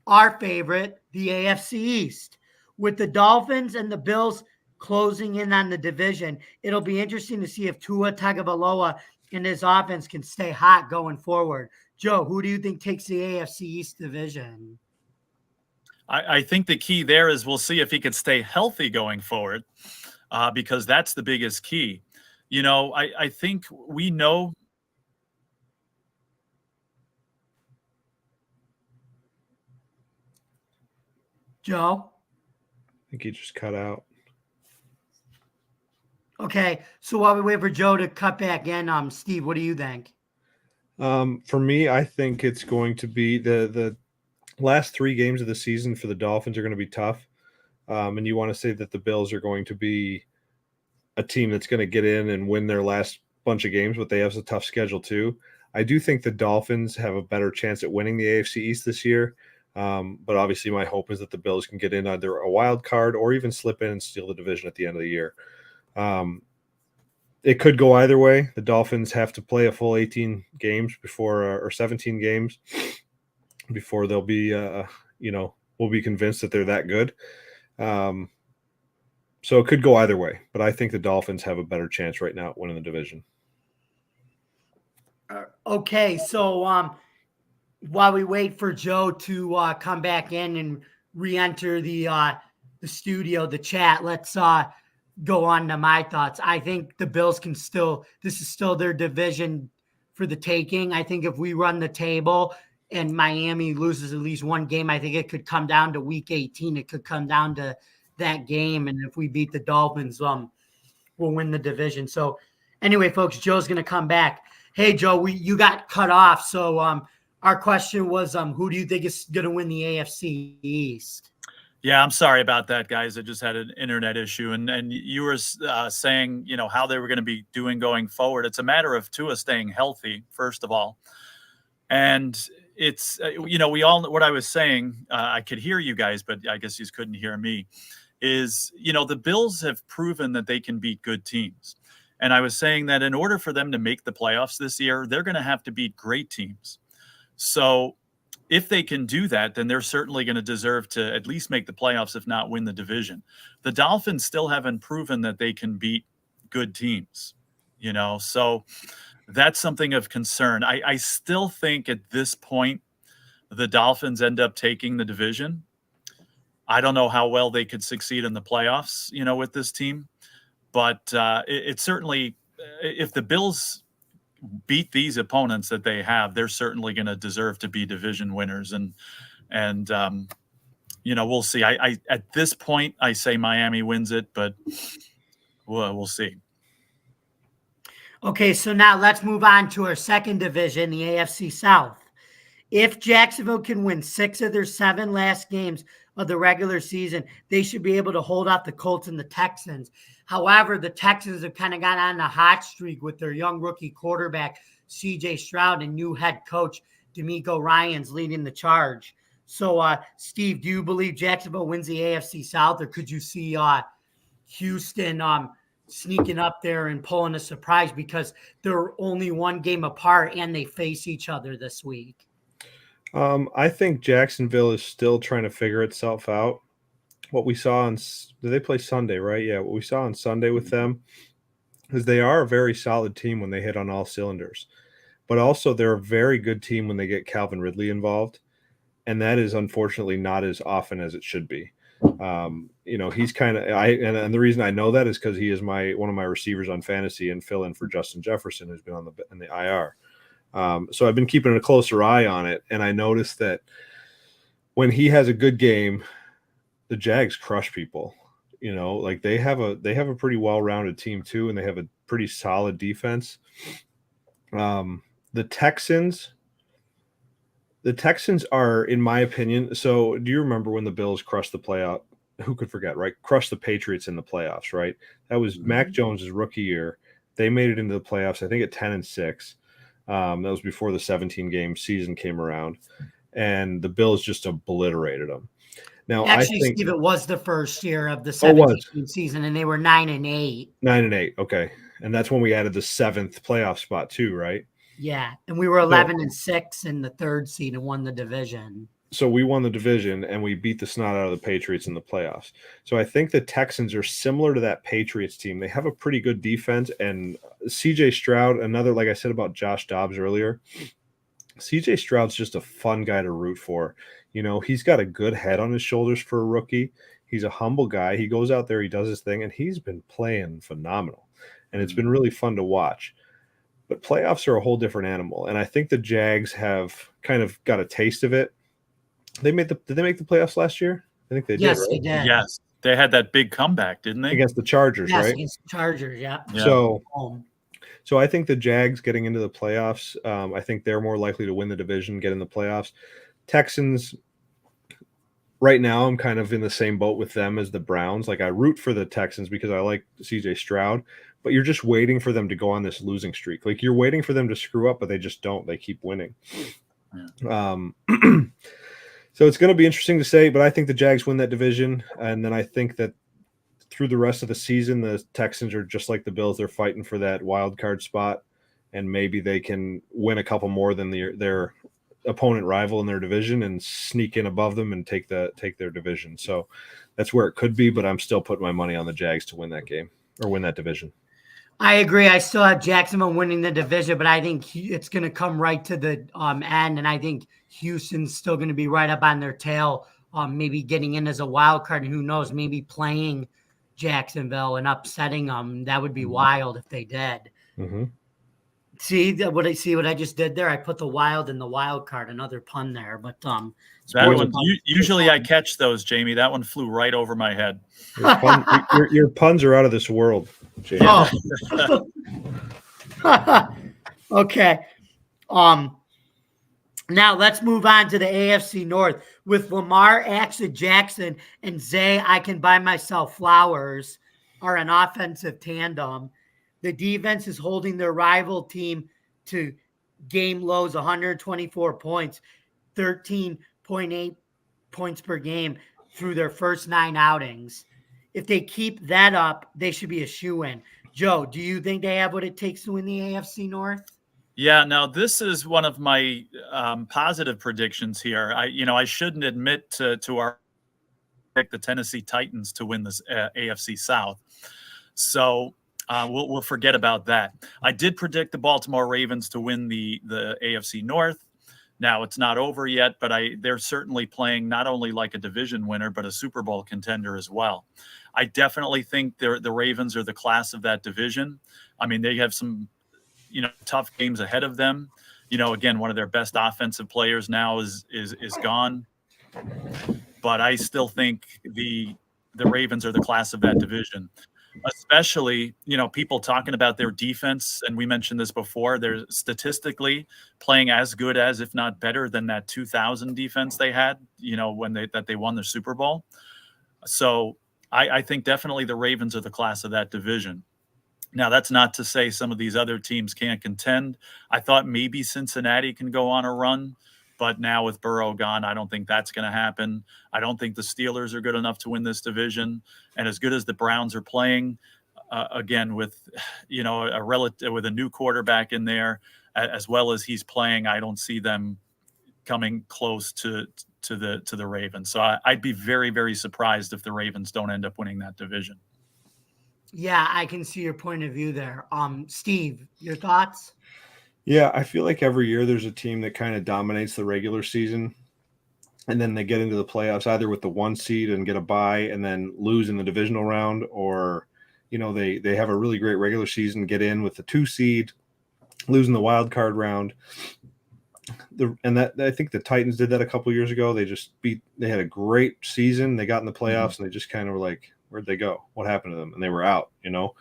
our favorite, the AFC East. With the Dolphins and the Bills closing in on the division, it'll be interesting to see if Tua Tagovailoa and his offense can stay hot going forward. Joe, who do you think takes the AFC East division? I think the key there is we'll see if he could stay healthy going forward, because that's the biggest key. You know, I think we know. Joe? I think he just cut out. Okay, so while we wait for Joe to cut back in, Steve, what do you think? For me, I think it's going to be the last 3 games of the season for the Dolphins are going to be tough. And you want to say that the Bills are going to be a team that's going to get in and win their last bunch of games, but they have a tough schedule too. I do think the Dolphins have a better chance at winning the AFC East this year. But obviously my hope is that the Bills can get in either a wild card or even slip in and steal the division at the end of the year. It could go either way. The Dolphins have to play a full 18 games before, or 17 games before they'll be, we'll be convinced that they're that good. So it could go either way, but I think the Dolphins have a better chance right now at winning the division. Okay, so while we wait for Joe to come back in and re-enter the studio, the chat, let's go on to my thoughts. I think the Bills can still, this is still their division for the taking. I think if we run the table and Miami loses at least one game, I think it could come down to week 18. It could come down to that game. And if we beat the Dolphins, we'll win the division. So anyway, folks, Joe's going to come back. Hey, Joe, you got cut off. So our question was, who do you think is going to win the AFC East? Yeah, I'm sorry about that, guys. I just had an internet issue. And you were saying, you know, how they were going to be doing going forward. It's a matter of Tua staying healthy, first of all. And it's, we all, what I was saying, I could hear you guys, but I guess you couldn't hear me, is, the Bills have proven that they can beat good teams. And I was saying that in order for them to make the playoffs this year, they're going to have to beat great teams. So if they can do that, then they're certainly going to deserve to at least make the playoffs, if not win the division. The Dolphins still haven't proven that they can beat good teams, so that's something of concern. I still think at this point, the Dolphins end up taking the division. I don't know how well they could succeed in the playoffs, with this team, but it certainly, if the Bills beat these opponents that they have, they're certainly going to deserve to be division winners. And we'll see. I at this point, I say Miami wins it, but we'll see. Okay, so now let's move on to our second division, the AFC South. If Jacksonville can win 6 of their 7 last games of the regular season, they should be able to hold off the Colts and the Texans. However, the Texans have kind of got on a hot streak with their young rookie quarterback, C.J. Stroud, and new head coach, DeMeco Ryans, leading the charge. So, Steve, do you believe Jacksonville wins the AFC South, or could you see Houston sneaking up there and pulling a surprise because they're only 1 game apart and they face each other this week? I think Jacksonville is still trying to figure itself out. What we saw on, did they play Sunday, right? Yeah, what we saw on Sunday with them is they are a very solid team when they hit on all cylinders. But also they're a very good team when they get Calvin Ridley involved. And that is unfortunately not as often as it should be. He's kind of, and the reason I know that is because he is one of my receivers on fantasy and fill in for Justin Jefferson, who's been in the IR. So I've been keeping a closer eye on it, and I noticed that when he has a good game, the Jags crush people. You know, like they have a pretty well-rounded team too, and they have a pretty solid defense. The Texans are, in my opinion, so do you remember when the Bills crushed the playoff? Who could forget, right? Crushed the Patriots in the playoffs, right? That was Mac Jones' rookie year. They made it into the playoffs, I think, at 10-6. That was before the 17-game season came around, and the Bills just obliterated them. Now, Actually, I think Steve, it was the first year of the Oh, it was. 17 season, and they were 9-8. 9-8, okay, and that's when we added the 7th playoff spot too, right? Yeah, and we were 11-6 in the 3rd seed and won the division. So we won the division and we beat the snot out of the Patriots in the playoffs. So I think the Texans are similar to that Patriots team. They have a pretty good defense, and CJ Stroud, another, like I said about Josh Dobbs earlier, CJ Stroud's just a fun guy to root for. You know, he's got a good head on his shoulders for a rookie. He's a humble guy. He goes out there, he does his thing, and he's been playing phenomenal. And it's been really fun to watch. But playoffs are a whole different animal. And I think the Jags have kind of got a taste of it. Did they make the playoffs last year? I think they did. Yes, right? they did. Yes, they had that big comeback, didn't they? Against the Chargers, Yes, right? against the Chargers, yeah. So, Home. so I think the Jags getting into the playoffs, I think they're more likely to win the division, get in the playoffs. Texans, right now, I'm kind of in the same boat with them as the Browns. Like, I root for the Texans because I like CJ Stroud, but you're just waiting for them to go on this losing streak. Like, you're waiting for them to screw up, but they just don't. They keep winning. So it's going to be interesting to say, but I think the Jags win that division. And then I think that through the rest of the season, the Texans are just like the Bills. They're fighting for that wild card spot, and maybe they can win a couple more than their opponent rival in their division and sneak in above them and take their division. So that's where it could be, but I'm still putting my money on the Jags to win that game or win that division. I agree. I still have Jacksonville winning the division, but I think it's going to come right to the end, and I think Houston's still going to be right up on their tail, maybe getting in as a wild card, and who knows, maybe playing Jacksonville and upsetting them. That would be wild if they did. Mm-hmm. See what I just did there? I put the wild in the wild card, another pun there, but that one, usually I catch those, Jamie. That one flew right over my head. Your puns are out of this world, Jamie. Oh. Okay. Now let's move on to the AFC North with Lamar Jackson and Zay I Can Buy Myself Flowers are an offensive tandem. The defense is holding their rival team to game lows, 124 points, 13.8 points per game through their first 9 outings. If they keep that up, they should be a shoo-in. Joe, do you think they have what it takes to win the AFC North? Yeah, now this is one of my positive predictions here. I shouldn't admit to our pick the Tennessee Titans to win this AFC South. So we'll forget about that. I did predict the Baltimore Ravens to win the AFC North. Now it's not over yet, but they're certainly playing not only like a division winner, but a Super Bowl contender as well. I definitely think the Ravens are the class of that division. I mean, they have some, tough games ahead of them. Again, one of their best offensive players now is gone. But I still think the Ravens are the class of that division. Especially, people talking about their defense, and we mentioned this before, they're statistically playing as good as, if not better than that 2000 defense they had, when they won the Super Bowl. So I think definitely the Ravens are the class of that division. Now, that's not to say some of these other teams can't contend. I thought maybe Cincinnati can go on a run, but now with Burrow gone, I don't think that's going to happen. I don't think the Steelers are good enough to win this division. And as good as the Browns are playing, again, with with a new quarterback in there, as well as he's playing, I don't see them coming close to the Ravens. So I'd be very, very surprised if the Ravens don't end up winning that division. Yeah, I can see your point of view there. Steve, your thoughts? Yeah, I feel like every year there's a team that kind of dominates the regular season, and then they get into the playoffs either with the 1 seed and get a bye and then lose in the divisional round, or they have a really great regular season, get in with the 2 seed, losing the wild card round. I think the Titans did that a couple years ago. They had a great season. They got in the playoffs and they just kind of were like, Where'd they go? What happened to them? And they were out, you know.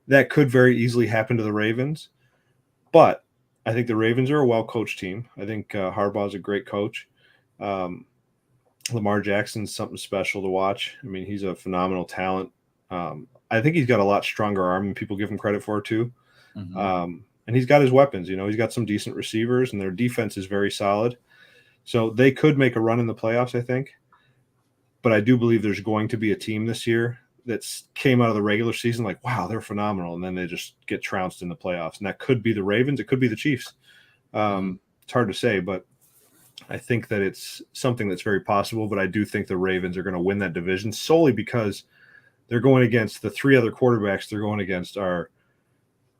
That could very easily happen to the Ravens. But I think the Ravens are a well-coached team. I think Harbaugh's a great coach. Lamar Jackson's something special to watch. I mean, he's a phenomenal talent. I think he's got a lot stronger arm than people give him credit for, too. Mm-hmm. And he's got his weapons. You know, he's got some decent receivers, and their defense is very solid. So they could make a run in the playoffs, I think. But I do believe there's going to be a team this year that came out of the regular season like, wow, they're phenomenal, and then they just get trounced in the playoffs. And that could be the Ravens. It could be the Chiefs. It's hard to say, but I think that it's something that's very possible. But I do think the Ravens are going to win that division solely because they're going against the three other quarterbacks they're going against are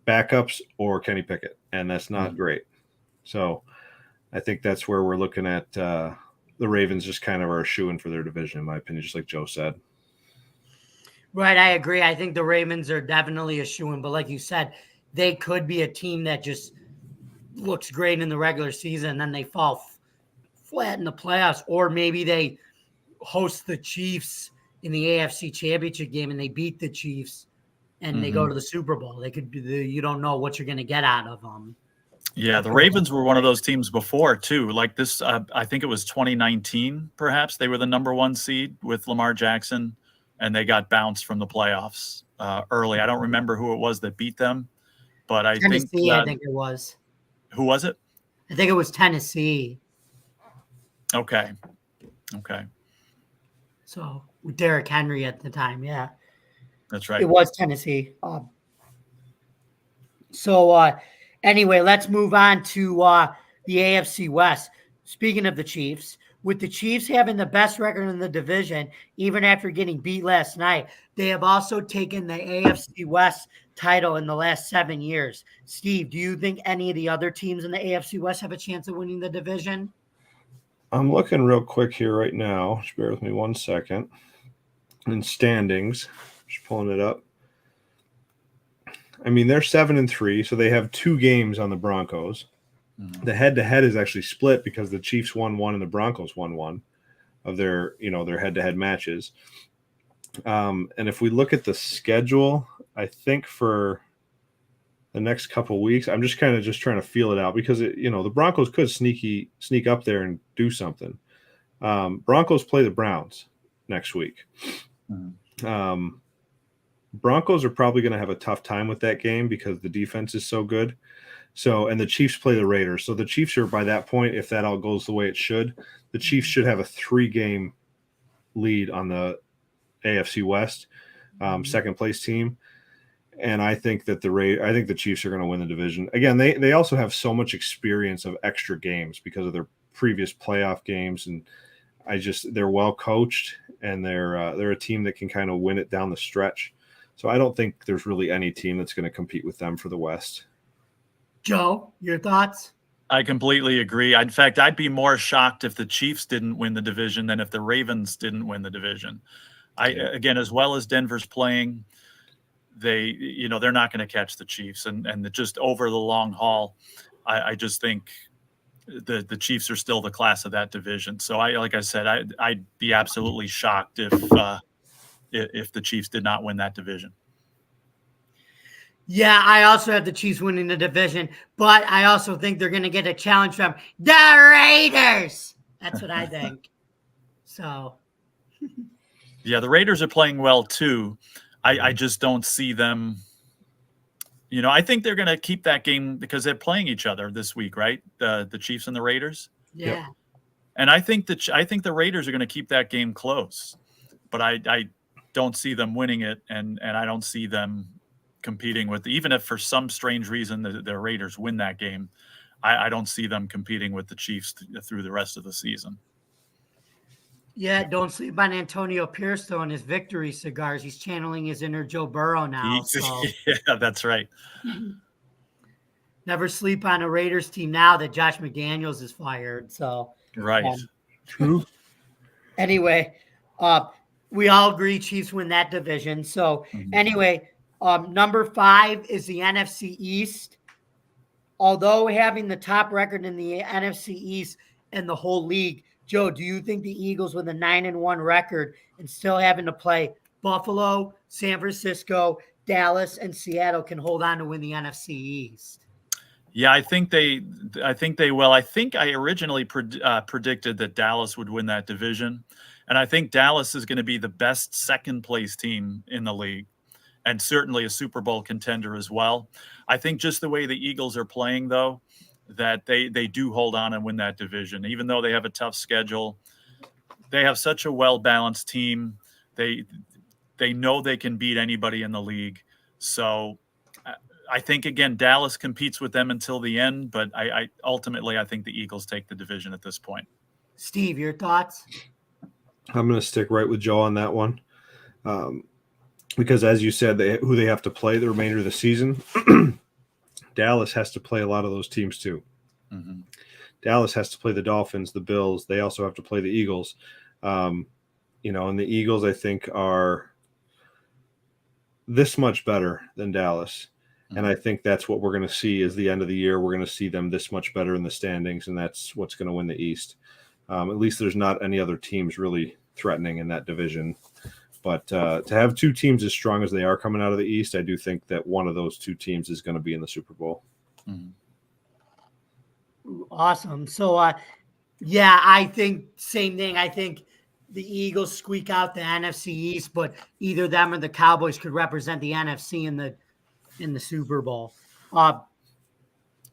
backups or Kenny Pickett, and that's not great. So I think that's where we're looking at the Ravens just kind of are a shoo-in for their division, in my opinion, just like Joe said. Right, I agree. I think the Ravens are definitely a shoo-in, but like you said, they could be a team that just looks great in the regular season and then they fall flat in the playoffs, or maybe they host the Chiefs in the AFC Championship game and they beat the Chiefs and they go to the Super Bowl. They could be you don't know what you're going to get out of them. Yeah, the Ravens were one of those teams before, too. Like this, I think it was 2019, perhaps. They were the number 1 seed with Lamar Jackson, and they got bounced from the playoffs early. I don't remember who it was that beat them, but I think it was. Who was it? I think it was Tennessee. Okay. So with Derrick Henry at the time, yeah. That's right. It was Tennessee. Anyway, let's move on to the AFC West. Speaking of the Chiefs, with the Chiefs having the best record in the division, even after getting beat last night, they have also taken the AFC West title in the last 7 years. Steve, do you think any of the other teams in the AFC West have a chance of winning the division? I'm looking real quick here right now. Just bear with me 1 second. In standings, just pulling it up. I mean, they're 7-3, so they have 2 games on the Broncos. The head-to-head is actually split because the Chiefs won 1 and the Broncos won 1 of their head-to-head matches. And if we look at the schedule, I think for the next couple of weeks, I'm just trying to feel it out because the Broncos could sneak up there and do something. Broncos play the Browns next week. Broncos are probably going to have a tough time with that game because the defense is so good. And the Chiefs play the Raiders. So the Chiefs are, by that point, if that all goes the way it should, the Chiefs should have a 3-game lead on the AFC West, second place team. And I think that the Chiefs are going to win the division. Again, they also have so much experience of extra games because of their previous playoff games, and they're well coached, and they're a team that can kind of win it down the stretch. So I don't think there's really any team that's going to compete with them for the West. Joe, your thoughts? I completely agree. In fact, I'd be more shocked if the Chiefs didn't win the division than if the Ravens didn't win the division. Again, as well as Denver's playing, they're not going to catch the Chiefs, and just over the long haul, I just think the Chiefs are still the class of that division. So I'd be absolutely shocked if the Chiefs did not win that division. Yeah, I also have the Chiefs winning the division, but I also think they're going to get a challenge from the Raiders. That's what I think. So, yeah, the Raiders are playing well too. I just don't see them. I think they're going to keep that game because they're playing each other this week, right? The Chiefs and the Raiders. Yeah. Yep. And I think the Raiders are going to keep that game close, but I don't see them winning it, and I don't see them competing with, even if for some strange reason the Raiders win that game, I don't see them competing with the Chiefs through the rest of the season. Yeah, don't sleep on Antonio Pierce, though, and his victory cigars. He's channeling his inner Joe Burrow now. Yeah, that's right. Never sleep on a Raiders team now that Josh McDaniels is fired. So right. True. Anyway, we all agree Chiefs win that division. So anyway, number 5 is the NFC East. Although having the top record in the NFC East and the whole league, Joe, do you think the Eagles with a 9-1 record and still having to play Buffalo, San Francisco, Dallas, and Seattle can hold on to win the NFC East. Yeah, I think they will. I think I originally predicted that Dallas would win that division, and I think Dallas is going to be the best second place team in the league, and certainly a Super Bowl contender as well. I think just the way the Eagles are playing, though, that they do hold on and win that division, even though they have a tough schedule. They have such a well-balanced team. They know they can beat anybody in the league. So I think, again, Dallas competes with them until the end, but I ultimately think the Eagles take the division at this point. Steve, your thoughts? I'm going to stick right with Joe on that one. Because as you said, who they have to play the remainder of the season, Dallas has to play a lot of those teams too. Mm-hmm. Dallas has to play the Dolphins, the Bills. They also have to play the Eagles. And the Eagles, I think, are this much better than Dallas. Mm-hmm. And I think that's what we're going to see is the end of the year. We're going to see them this much better in the standings, and that's what's going to win the East. At least there's not any other teams really threatening in that division. But to have two teams as strong as they are coming out of the East, I do think that one of those two teams is going to be in the Super Bowl. Mm-hmm. Awesome. So, I think same thing. I think the Eagles squeak out the NFC East, but either them or the Cowboys could represent the NFC in the Super Bowl.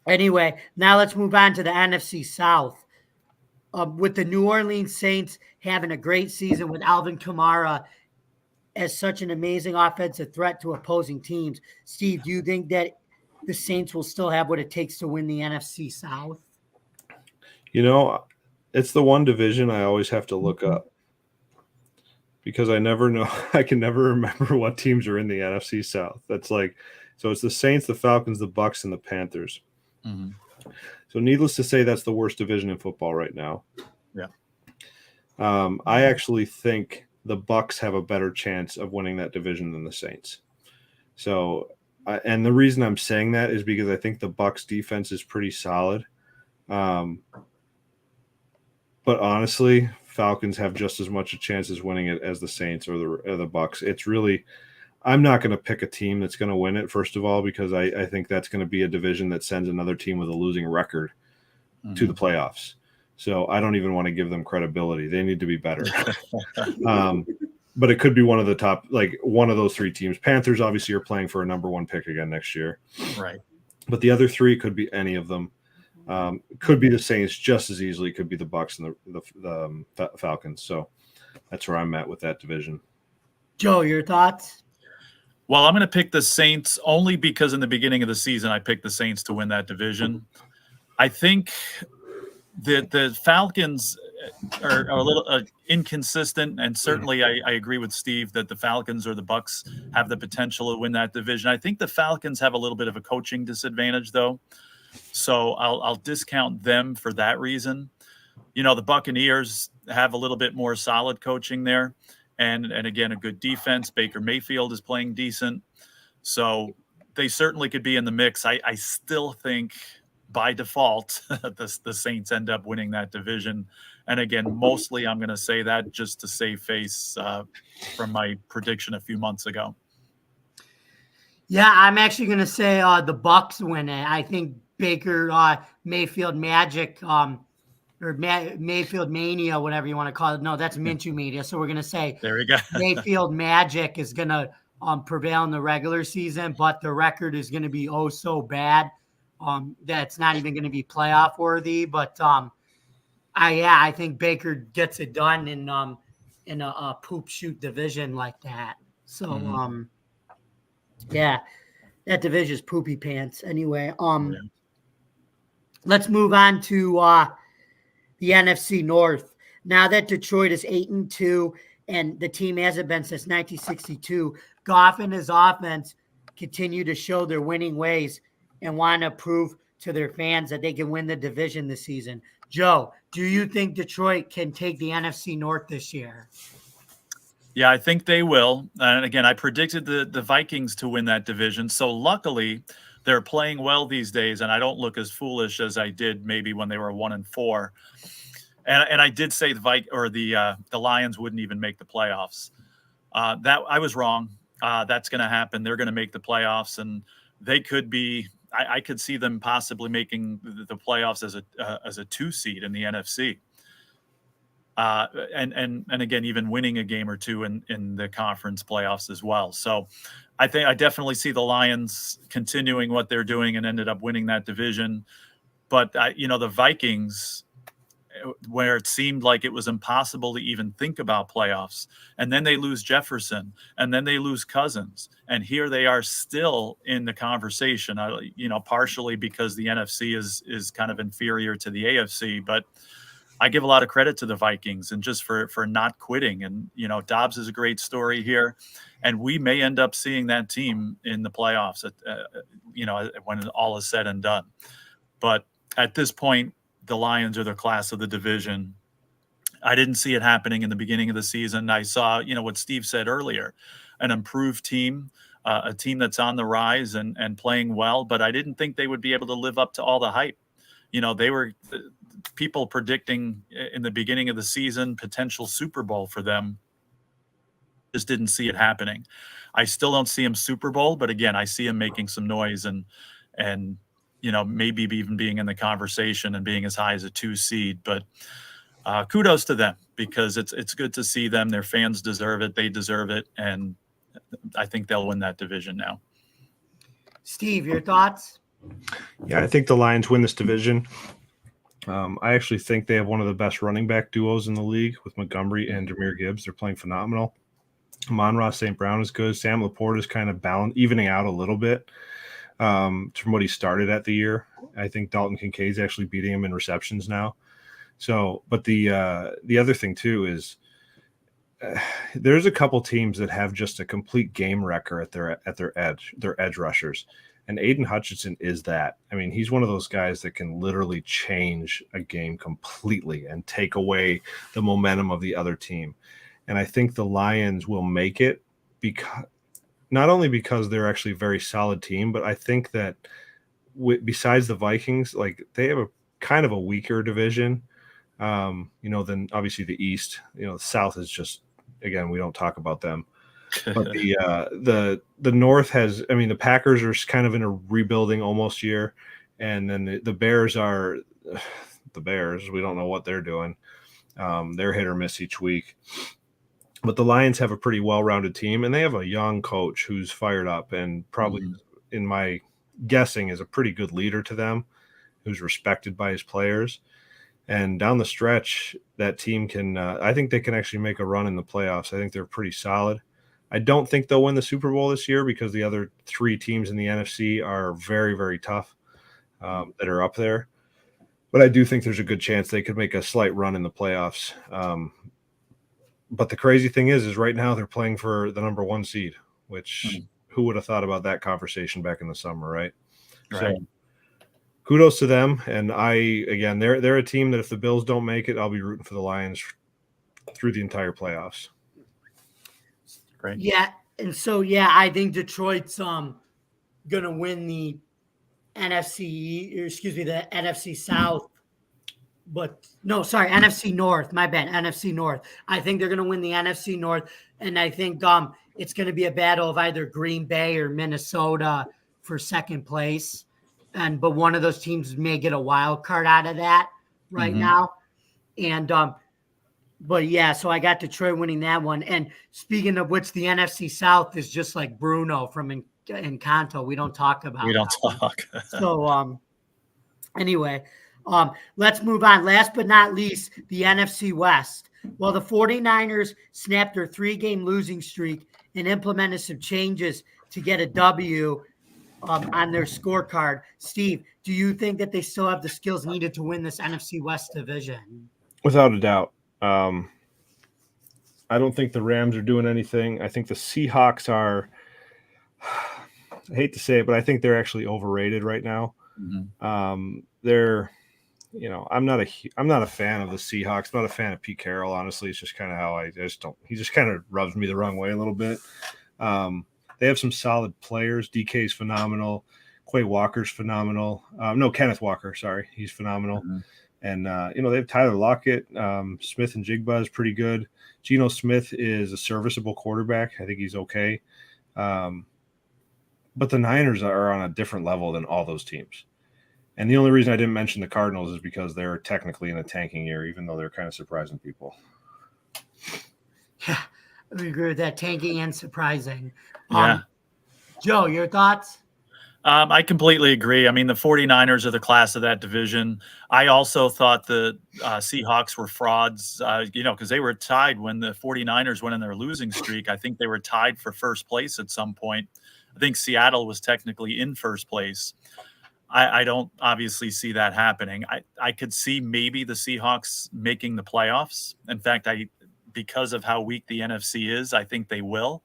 Anyway, now let's move on to the NFC South. With the New Orleans Saints having a great season with Alvin Kamara as such an amazing offensive threat to opposing teams. Steve, do you think that the Saints will still have what it takes to win the NFC South? It's the one division I always have to look up because I never know. I can never remember what teams are in the NFC South. So it's the Saints, the Falcons, the Bucs, and the Panthers. Mm-hmm. So needless to say, that's the worst division in football right now. Yeah. I actually think the Bucs have a better chance of winning that division than the Saints. So, and the reason I'm saying that is because I think the Bucs defense is pretty solid. But honestly, Falcons have just as much a chance as winning it as the Saints or the Bucs. It's really, I'm not going to pick a team that's going to win it, first of all, because I think that's going to be a division that sends another team with a losing record to the playoffs. So I don't even want to give them credibility. They need to be better. But it could be one of the top, one of those three teams. Panthers obviously are playing for a number one pick again next year. Right. But the other three could be any of them. Could be the Saints just as easily. Could be the Bucs and the Falcons. So that's where I'm at with that division. Joe, your thoughts? Well, I'm going to pick the Saints only because in the beginning of the season, I picked the Saints to win that division. I think that the Falcons are a little inconsistent, and certainly I agree with Steve that the Falcons or the Bucs have the potential to win that division. I think the Falcons have a little bit of a coaching disadvantage, though, so I'll discount them for that reason. The Buccaneers have a little bit more solid coaching there. And again, a good defense. Baker Mayfield is playing decent. So they certainly could be in the mix. I still think by default, the Saints end up winning that division. And again, mostly I'm going to say that just to save face from my prediction a few months ago. Yeah, I'm actually going to say the Bucs win it. I think Baker Mayfield Magic or Mayfield Mania, whatever you want to call it. No, that's Minshew Mania. So we're going to say there we go. Mayfield Magic is going to prevail in the regular season, but the record is going to be oh so bad that's not even going to be playoff worthy. But I think Baker gets it done in a poop shoot division like that. So yeah, that division is poopy pants. Anyway, let's move on to the NFC North. Now that Detroit is 8-2 and the team hasn't been since 1962, Goff and his offense continue to show their winning ways and want to prove to their fans that they can win the division this season. Joe, do you think Detroit can take the NFC North this year? Yeah, I think they will. And again, I predicted the Vikings to win that division. So luckily, they're playing well these days, and I don't look as foolish as I did maybe when they were 1-4. And I did say the Lions wouldn't even make the playoffs. That I was wrong. That's going to happen. They're going to make the playoffs, and they could be. I could see them possibly making the playoffs as a 2 seed in the NFC. And again, even winning a game or two in the conference playoffs as well. So I definitely see the Lions continuing what they're doing and ended up winning that division. But the Vikings, where it seemed like it was impossible to even think about playoffs, and then they lose Jefferson, and then they lose Cousins, and here they are still in the conversation. Partially because the NFC is kind of inferior to the AFC, but I give a lot of credit to the Vikings and just for not quitting. And Dobbs is a great story here, and we may end up seeing that team in the playoffs when all is said and done. But at this point, the Lions are the class of the division. I didn't see it happening in the beginning of the season. I saw, what Steve said earlier, an improved team, a team that's on the rise and playing well, but I didn't think they would be able to live up to all the hype. They were people predicting in the beginning of the season potential Super Bowl for them. Just didn't see it happening. I still don't see him Super Bowl, but again, I see him making some noise and maybe even being in the conversation and being as high as a 2 seed. But kudos to them, because it's good to see them. Their fans deserve it. They deserve it. And I think they'll win that division now. Steve, your thoughts? Yeah, I think the Lions win this division. I actually think they have one of the best running back duos in the league with Montgomery and Jahmyr Gibbs. They're playing phenomenal. Amon-Ra St. Brown is good. Sam Laporte is kind of evening out a little bit from what he started at the year. I think Dalton Kincaid's actually beating him in receptions now. So, but the other thing too is there's a couple teams that have just a complete game wrecker at their edge rushers. And Aiden Hutchinson is that. I mean, he's one of those guys that can literally change a game completely and take away the momentum of the other team. And I think the Lions will make it because not only because they're actually a very solid team, but I think that besides the Vikings, like they have a kind of a weaker division, than obviously the East. The South is just, again, we don't talk about them. But the North has, the Packers are kind of in a rebuilding almost year, and then the Bears are the Bears. We don't know what they're doing. They're hit or miss each week. But the Lions have a pretty well-rounded team, and they have a young coach who's fired up and probably, in my guessing, is a pretty good leader to them, who's respected by his players. And down the stretch, that team can I think they can actually make a run in the playoffs. I think they're pretty solid. I don't think they'll win the Super Bowl this year because the other 3 teams in the NFC are very, very tough that are up there. But I do think there's a good chance they could make a slight run in the playoffs. But the crazy thing is right now they're playing for the number 1 seed, which who would have thought about that conversation back in the summer, right? So kudos to them. And they're a team that if the Bills don't make it, I'll be rooting for the Lions through the entire playoffs. Great. Yeah, and so I think Detroit's gonna win the NFC South. But no, sorry, NFC North. My bad, NFC North. I think they're gonna win the NFC North, and I think it's gonna be a battle of either Green Bay or Minnesota for second place. But one of those teams may get a wild card out of that right now. And so I got Detroit winning that one. And speaking of which, the NFC South is just like Bruno from Encanto. We don't talk about. We don't talk. So anyway, let's move on. Last but not least, the NFC West. Well, the 49ers snapped their 3-game losing streak and implemented some changes to get a W on their scorecard. Steve, do you think that they still have the skills needed to win this NFC West division? Without a doubt. I don't think the Rams are doing anything. I think the Seahawks are, I hate to say it, but I think they're actually overrated right now. They're, I'm not a fan of the Seahawks. I'm not a fan of Pete Carroll. Honestly, it's just kind of how he just kind of rubs me the wrong way a little bit. They have some solid players. DK's phenomenal. Quay Walker's phenomenal. Kenneth Walker. Sorry. He's phenomenal. And, they have Tyler Lockett. Smith and Jigba is pretty good. Geno Smith is a serviceable quarterback. I think he's okay. But the Niners are on a different level than all those teams. And the only reason I didn't mention the Cardinals is because they're technically in a tanking year, even though they're kind of surprising people. Yeah, I agree with that. Tanking and surprising. Yeah. Joe, your thoughts? I completely agree. I mean, the 49ers are the class of that division. I also thought the Seahawks were frauds, because they were tied when the 49ers went in their losing streak. I think they were tied for first place at some point. I think Seattle was technically in first place. I don't obviously see that happening. I could see maybe the Seahawks making the playoffs. In fact, because of how weak the NFC is, I think they will.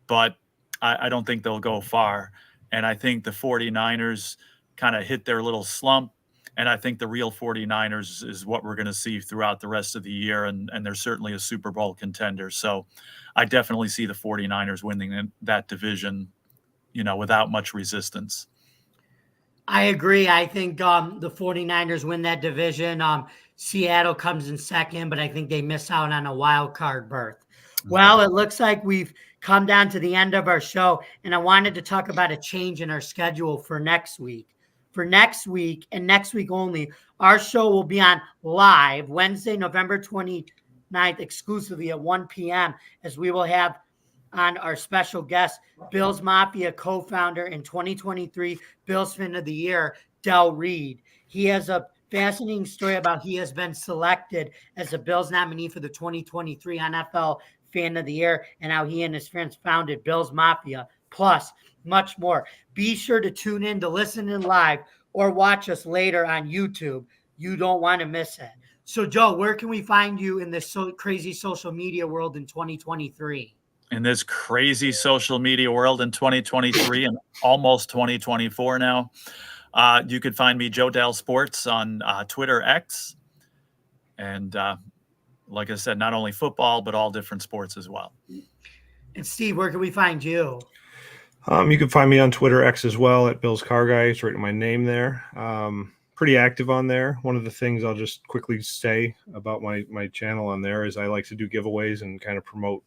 But I don't think they'll go far. And I think the 49ers kind of hit their little slump. And I think the real 49ers is what we're going to see throughout the rest of the year. And they're certainly a Super Bowl contender. So I definitely see the 49ers winning that division, without much resistance. I agree. I think the 49ers win that division. Seattle comes in second, but I think they miss out on a wild card berth. Well, it looks like we've come down to the end of our show, and I wanted to talk about a change in our schedule for next week. For next week and next week only, our show will be on live Wednesday, November 29th, exclusively at 1 p.m., as we will have on our special guest, Bills Mafia co-founder and 2023 Bills Fan of the Year, Del Reed. He has a fascinating story about he has been selected as a Bills nominee for the 2023 NFL Fan of the Year and how he and his friends founded Bills Mafia, plus much more. Be sure to tune in to listen in live or watch us later on YouTube. You don't want to miss it. So, Joe, where can we find you in this crazy social media world in 2023? In this crazy social media world in 2023 and almost 2024 now, you could find me, Joe Dell Sports, on Twitter X. And like I said, not only football, but all different sports as well. And Steve, where can we find you? You can find me on Twitter X as well at Bill's Car Guy. It's written my name there. Pretty active on there. One of the things I'll just quickly say about my channel on there is I like to do giveaways and kind of promote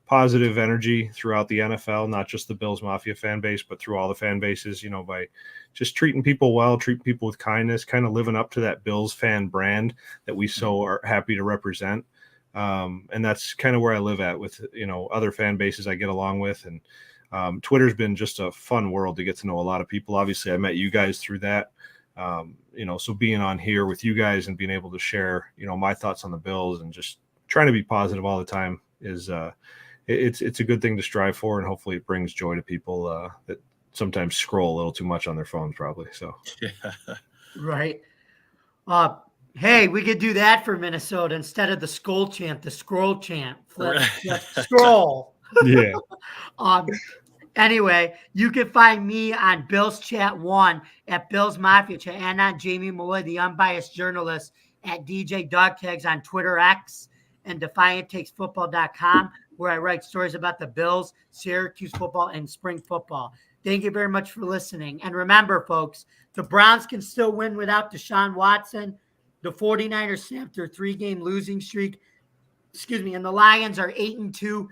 positive energy throughout the NFL, not just the Bills Mafia fan base, but through all the fan bases, by just treating people well, treating people with kindness, kind of living up to that Bills fan brand that we so are happy to represent. And that's kind of where I live at with, other fan bases I get along with. And Twitter's been just a fun world to get to know a lot of people. Obviously, I met you guys through that. So being on here with you guys and being able to share, my thoughts on the Bills and just trying to be positive all the time is it's a good thing to strive for, and hopefully it brings joy to people that sometimes scroll a little too much on their phones, probably. So, yeah. Right. Hey, we could do that for Minnesota instead of the skull chant, the scroll chant. Scroll. Yeah. Anyway, you can find me on Bills Chat 1 at Bills Mafia Chat and on Jamie Malloy, the unbiased journalist, at DJ Dog Tags on Twitter X and DefiantTakesFootball.com, where I write stories about the Bills, Syracuse football, and spring football. Thank you very much for listening. And remember, folks, the Browns can still win without Deshaun Watson. The 49ers snapped their 3-game losing streak. And the Lions are 8-2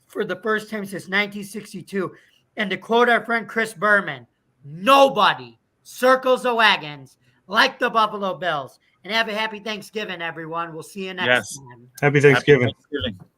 for the first time since 1962. And to quote our friend Chris Berman, nobody circles the wagons like the Buffalo Bills. And have a happy Thanksgiving, everyone. We'll see you next time. Happy Thanksgiving. Happy Thanksgiving.